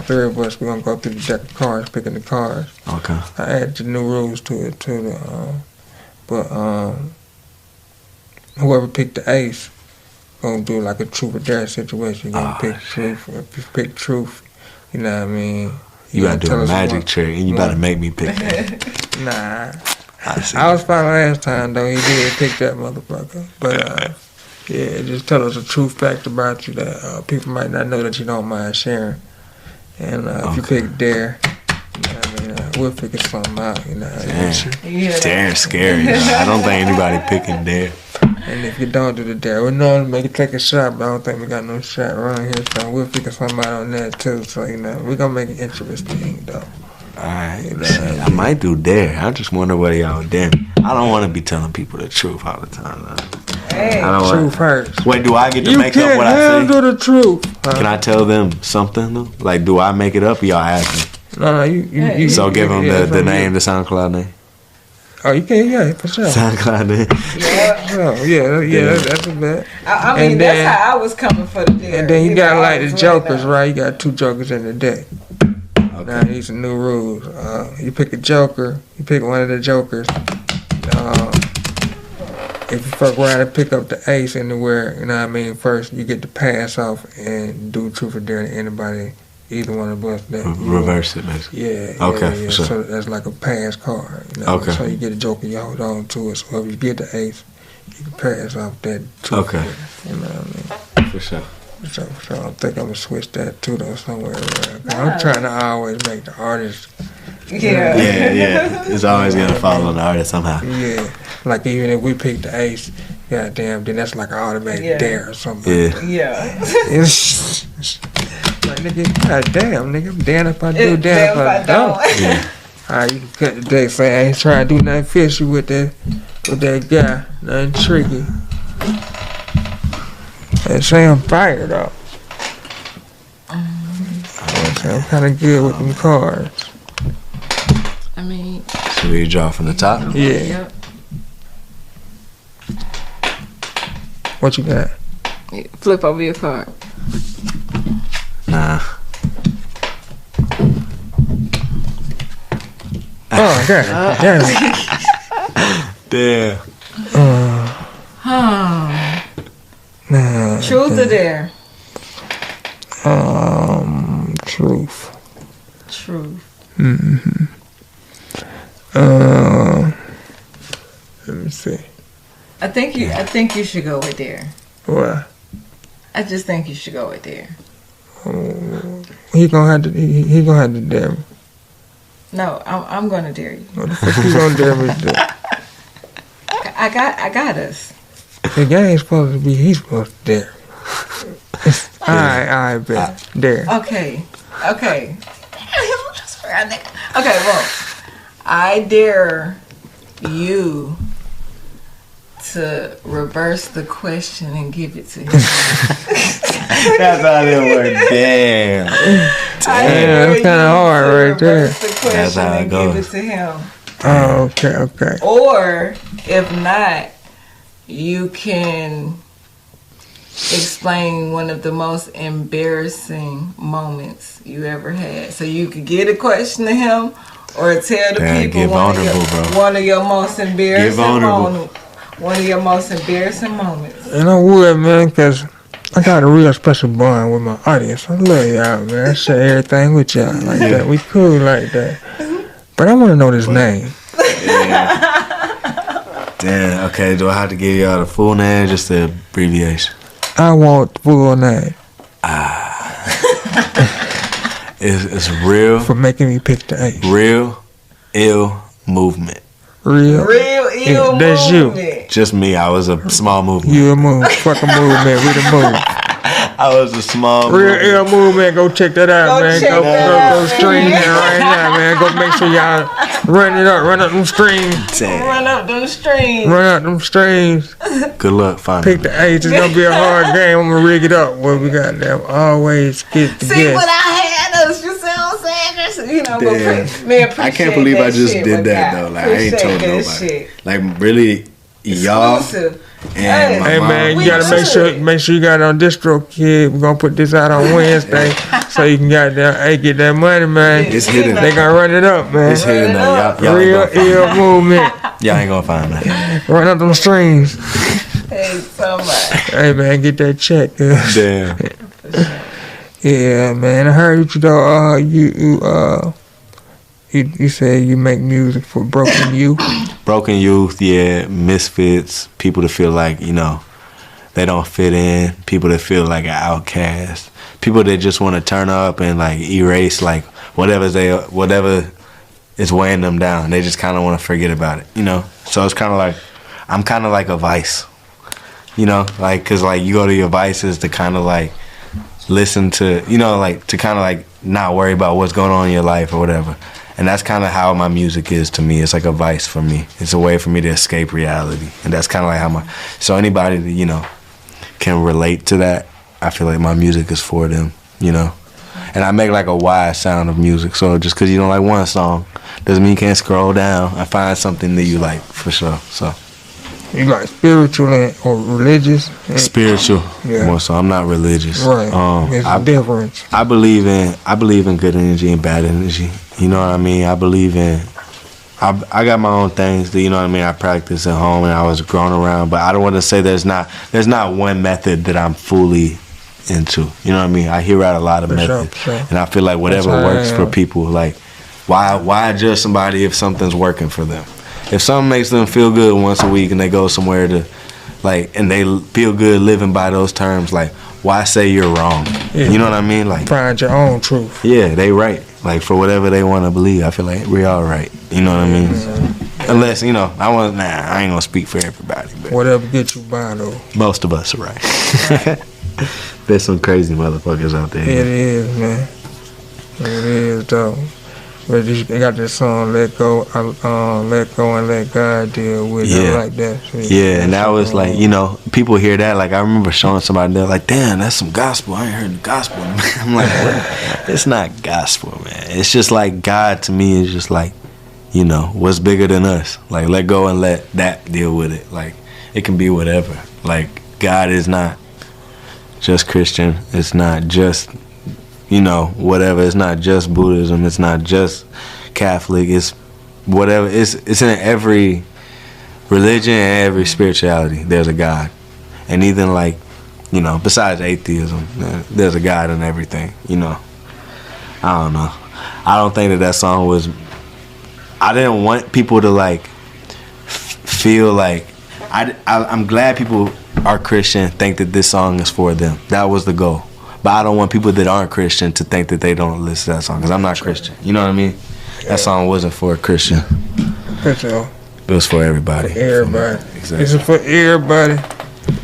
three of us, we gonna go through the deck of cards, picking the cards. Okay. I added the new rules to it, too. But whoever picked the ace, gonna do like a truth or dare situation. You're gonna pick truth. If you pick truth, you know what I mean? You gotta do a magic trick, and you better make me pick that. Nah. I was fine last time, though. He did pick that motherfucker. But, yeah, just tell us a true fact about you that people might not know that you don't mind sharing. And if you pick dare, you know what I mean? We'll figure something out, you know. Dare's scary. I don't think anybody picking dare. And if you don't do the dare, we know to make it take a shot, but I don't think we got no shot around here, so we'll figure something out on that too. So, you know, we're gonna make it interesting, though. Alright, I might do dare. I just wonder whether y'all dare me. I don't want to be telling people the truth all the time. Hey, truth hurts. Wait, do I get to make up what I say? You can't handle the truth. Can I tell them something though? Like, do I make it up or y'all ask me? No, you. So give them the name, the SoundCloud name. Oh, you can, yeah, for sure. SoundCloud name. Yeah, that's a bet. I mean, that's how I was coming for the dare. And then you got like the jokers, right? You got 2 jokers in the deck. Okay. Now these are new rules. You pick a joker. You pick one of the jokers. If you fuck around and pick up the ace anywhere, you know what I mean? First, you get to pass off and do truth or dare to anybody. Either one of us that reverse it, basically. Yeah. Okay, yeah. for sure. So that's like a pass card. You know? Okay. So you get a joker, you hold on to it. So if you get the ace, you can pass off that. Okay. You know what I mean? For sure. So I think I'm gonna switch that too though somewhere around. I'm trying to always make the artist. Yeah. Yeah. It's always gonna fall on the artist somehow. Yeah. Like even if we pick the ace, goddamn, then that's like an automatic dare or something. Yeah. It's like nigga, goddamn, nigga, damn if I do, damn if I don't. Yeah. Alright, you can cut the day. Say I ain't trying to do nothing fishy with that guy, nothing tricky. They say I'm fired though. I'm kind of good with them cards. I mean, So we draw from the top. Yeah. yep. What you got? Flip over your card. Nah. Oh, God. Damn. Nah. Truth or dare? Truth. Truth. Let me see. I think you should go with dare. What? I just think you should go with dare. He gonna have to. He gonna have to dare me. No, I'm gonna dare you. What the fuck you gonna dare me to do? I got us. The game's supposed to be. He's supposed to dare. I bet. Dare. Okay. Okay, well, I dare you to reverse the question and give it to him. That's how it works. Damn. Yeah, that's kind of hard right there. Reverse the question That's how it and goes. give it to him. Oh, okay. Or if not, you can explain one of the most embarrassing moments you ever had. So you could get a question to him, or tell the Damn, people get vulnerable, bro. one of your most embarrassing vulnerable. moments. One of your most embarrassing moments. And I would, man, because I got a real special bond with my audience. I love y'all, man. I share everything with y'all like that. We cool like that. But I want to know this name. Damn. Okay. Do I have to give y'all the full name, just the abbreviation? I want the full name It's real. for making me pick the A. Real ill movement. Real Ill that's you. movement. Just me. I was a small movement. You a move. Fucking movement. We the move. I was a small Real movement. ill movement. Go check that out, Go man. check Go that out, man. stream that right now, man. Go make sure y'all run up them streams. Damn. Run up them streams. Run up them streams. Good luck finding Pick the A. It's gonna be a hard game. I'm gonna rig it up. What we got there? Always get the See guess. what I had us, you see what I'm saying? Just, Damn. I I can't believe I just did that though. Like I ain't told nobody. Shit. Like really, y'all Exclusive. and my Hey mom. man, you We gotta good. make sure you got it on distro, kid. We're gonna put this out on Wednesday, so you can get that money, man. It's hidden. They gonna run it up, man. It's hidden though. Y'all ain't Real gonna find ill movement. Y'all ain't gonna find that. Run up them streams. Hey, so much. Hey man, get that check. Damn. Yeah, man. I heard you though. You said you make music for broken youth. Broken youth, yeah, misfits, people that feel like, they don't fit in, people that feel like an outcast, people that just want to turn up and like erase like whatever is weighing them down. They just kind of want to forget about it, So it's kind of like, I'm kind of like a vice, like, cause like you go to your vices to kind of like listen to, like to kind of like not worry about what's going on in your life or whatever. And that's kind of how my music is to me. It's like a vice for me. It's a way for me to escape reality. And that's kind of like how so anybody that, can relate to that, I feel like my music is for them, And I make like a wide sound of music. So just because you don't like one song doesn't mean you can't scroll down and find something that you like for sure. So You like spiritual or religious? spiritual, Yeah. more so. I'm not religious. Right. There's a difference. I believe in good energy and bad energy. You know what I mean? I believe in. I got my own things that, I practice at home and I was growing around, but I don't want to say there's not one method that I'm fully into. You know what I mean? I hear out a lot of methods, sure. and I feel like whatever That's how I works am. for people. Like, why judge somebody if something's working for them? If something makes them feel good once a week and they go somewhere to like, and they feel good living by those terms, like, why say you're wrong? Yeah. You know what I mean? Like, find your own truth. yeah, they right. Like, for whatever they want to believe, I feel like we all right. You know what I mean? Unless, you know, I ain't gonna speak for everybody, but Whatever get you by though. most of us are right. There's some crazy motherfuckers out there. It is, man. It is though. But they got this song, Let Go and Let God Deal With It. Yeah. I like that shit. Yeah, and that was like, you know, people hear that. Like, I remember showing somebody, they're like, damn, that's some gospel. I ain't heard the gospel. I'm like, what? It's not gospel, man. It's just like God to me is just like, you know, what's bigger than us? Like, let go and let that deal with it. Like, it can be whatever. Like, God is not just Christian. It's not just, you know, whatever. It's not just Buddhism. It's not just Catholic. It's whatever. It's in every religion and every spirituality. There's a God. And even like, you know, besides atheism, there's a God in everything, you know. I don't know. I don't think that song was, I didn't want people to like feel like, I'm glad people are Christian, think that this song is for them. That was the goal. But I don't want people that aren't Christian to think that they don't listen to that song, because I'm not Christian. You know what I mean? That song wasn't for a Christian. For sure. It was for everybody. For everybody. Exactly. It's for everybody.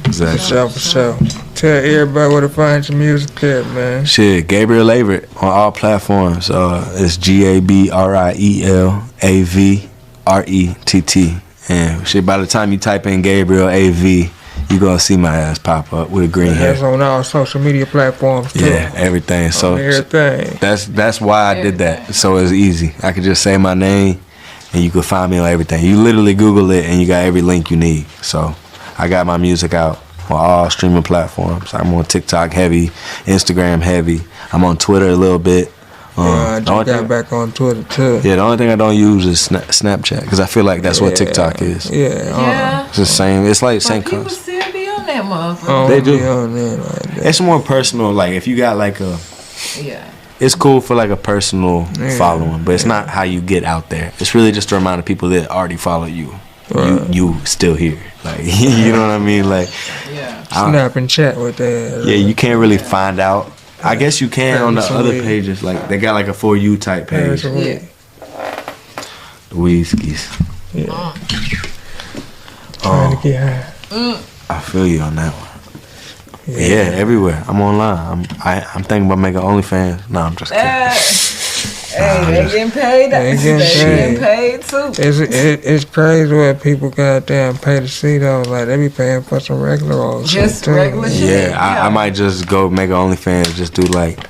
Exactly. For sure. Tell everybody where to find your music at, man. Shit, Gabriel Avrett on all platforms. It's GABRIELAVRETT. And shit, by the time you type in Gabriel AV, you gonna see my ass pop up with a green hair. That's on all social media platforms too. Yeah, everything. So everything. That's why I did that. So it's easy. I could just say my name, and you could find me on everything. You literally Google it, and you got every link you need. So I got my music out on all streaming platforms. I'm on TikTok heavy, Instagram heavy. I'm on Twitter a little bit. I just got back on Twitter too. Yeah, the only thing I don't use is Snapchat, because I feel like that's what TikTok is. Yeah. It's the same. It's like the same People concept. still be on that motherfucker. They do. On there like that. It's more personal. Like, if you got like a, it's cool for like a personal following, but it's not how you get out there. It's really just to remind the people that already follow you. Right. You still here. Like, you know what I mean? Like, snap and chat with that. Yeah, you can't really find out. I guess you can on the other pages. Like, they got like a For You type page. Yeah. The Weeskies. Yeah. Trying to get high. I feel you on that one. Yeah, everywhere. I'm online. I'm thinking about making OnlyFans. No, I'm just kidding. Hey, they getting paid. They getting paid too. It's crazy what people goddamn pay to see though. Like, they be paying for some regular old just shit regular shit. Yeah, I might just go make an OnlyFans. Just do like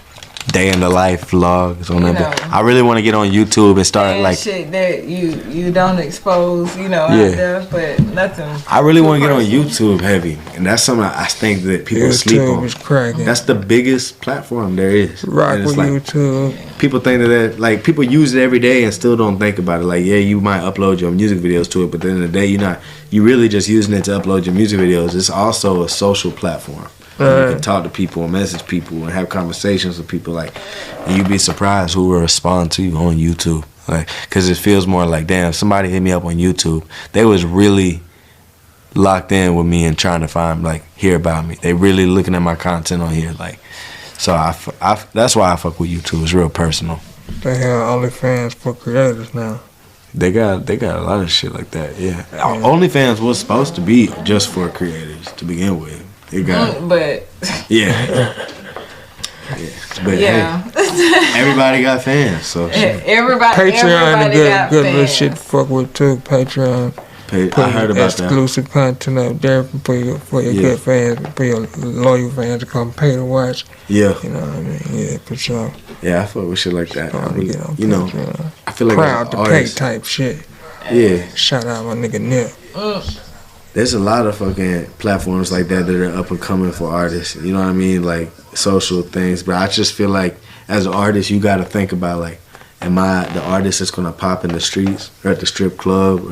day in the life vlogs on that. I really want to get on YouTube and start like shit that you don't expose, out there, but nothing. I really want to get on YouTube heavy, and that's something I think that people sleep on. Is cracking. That's the biggest platform there is. Rock with like, YouTube. People think that like people use it every day and still don't think about it. Like, yeah, you might upload your music videos to it, but at the end of the day, you really just using it to upload your music videos. It's also a social platform. You can talk to people and message people and have conversations with people, like, and you'd be surprised who will respond to you on YouTube, like, because it feels more like, damn, somebody hit me up on YouTube. They was really locked in with me and trying to find, like, hear about me. They really looking at my content on here, like, so I that's why I fuck with YouTube. It's real personal. They have OnlyFans for creators now. They got a lot of shit like that. Yeah. OnlyFans was supposed to be just for creators to begin with. It got, but but hey, everybody got fans, so everybody Patreon got good fans. little shit to fuck with too. Patreon. I heard about exclusive content up there for your good fans, for your loyal fans to come pay to watch. Yeah, you know what I mean. Yeah, for sure. Yeah, I fuck with shit like that. I really, I feel like proud to pay type shit. Yeah, shout out my nigga Nip. There's a lot of fucking platforms like that are up and coming for artists. You know what I mean? Like social things. But I just feel like as an artist, you got to think about, like, am I the artist that's going to pop in the streets or at the strip club,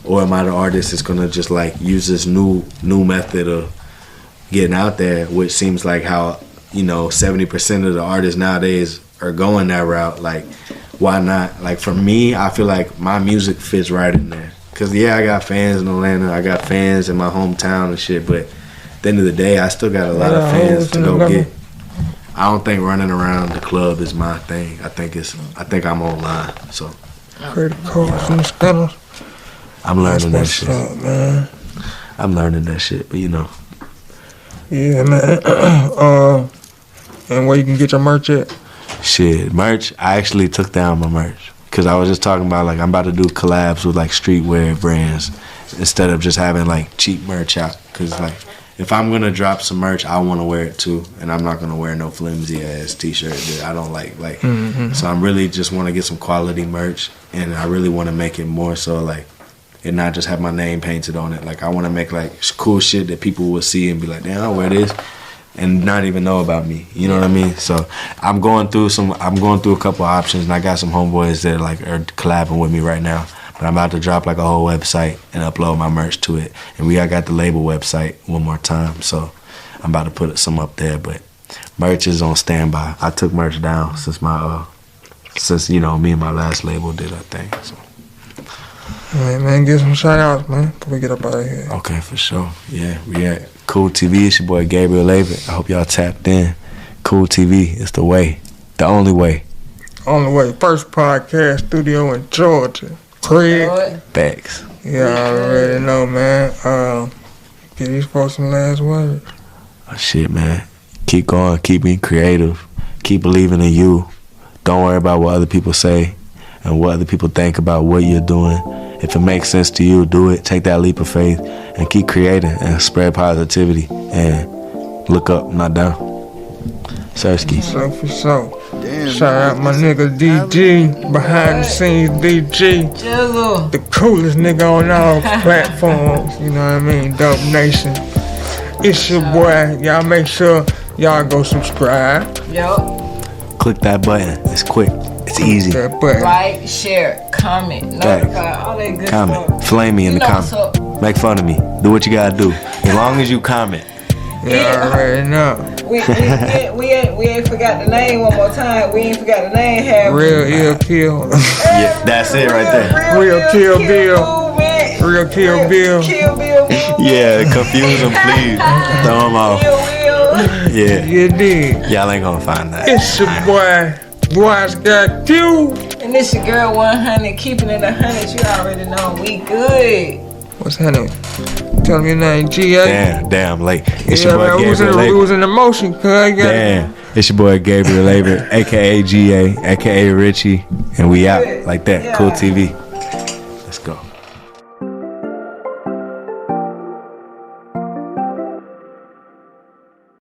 or am I the artist that's going to just like use this new method of getting out there, which seems like how, 70% of the artists nowadays are going that route. Like, why not? Like, for me, I feel like my music fits right in there. Cause yeah, I got fans in Atlanta. I got fans in my hometown and shit. But at the end of the day, I still got a lot of fans to go get. I don't think running around the club is my thing. I think I'm online. So I'm learning that shit. Up, man. I'm learning that shit, but you know. Yeah, man. And where you can get your merch at? Shit, merch. I actually took down my merch because I was just talking about like I'm about to do collabs with like streetwear brands instead of just having like cheap merch out. Cause like if I'm gonna drop some merch, I want to wear it too, and I'm not gonna wear no flimsy ass t-shirt that I don't like. So I'm really just want to get some quality merch, and I really want to make it more so like. And not just have my name painted on it. Like I want to make like cool shit that people will see and be like, damn, I wear this, and not even know about me. You know what I mean? So I'm going through a couple options, and I got some homeboys that like are collabing with me right now. But I'm about to drop like a whole website and upload my merch to it. And I got the label website one more time, so I'm about to put some up there. But merch is on standby. I took merch down since me and my last label did our thing. So. All right, man, get some shout outs, man, before we get up out of here. Okay, for sure. Yeah, we at Cool TV. It's your boy Gabriel Avrett. I hope y'all tapped in. Cool TV is the way. The only way. Only way. First podcast studio in Georgia. Craig. Facts. Yeah, I already know, man. Get these folks some last words. Oh, shit, man. Keep going. Keep being creative. Keep believing in you. Don't worry about what other people say and what other people think about what you're doing. If it makes sense to you, do it. Take that leap of faith and keep creating and spread positivity and look up, not down. Sersky. So for sure. Shout out my nigga DG, behind the scenes DG. Jizzle. The coolest nigga on all platforms, you know what I mean? Dope Nation. It's your boy. Y'all make sure y'all go subscribe. Yup. Click that button. It's quick. It's easy. Like, share, comment, notify, all that good comment. stuff. Flame me in the comment. Make fun of me. Do what you gotta do. As long as you comment. Yeah, I already know. We ain't forgot the name one more time. We ain't forgot the name. Real Ill Kill. Yeah, that's it right there. Real Kill Bill. Real Kill Bill. Yeah, confuse them, please. Throw them off. Yeah. You did. Y'all ain't gonna find that. It's your boy. Boys got you. And this your girl 100, keeping it 100. You already know we good. What's her name? Tell me your name, G.A. Damn late. It's your boy Gabriel Avrett. We was in the motion, cuz. Damn. It's your boy Gabriel Avrett, a.k.a. G.A., a.k.a. Richie. And we out like that. Cool TV.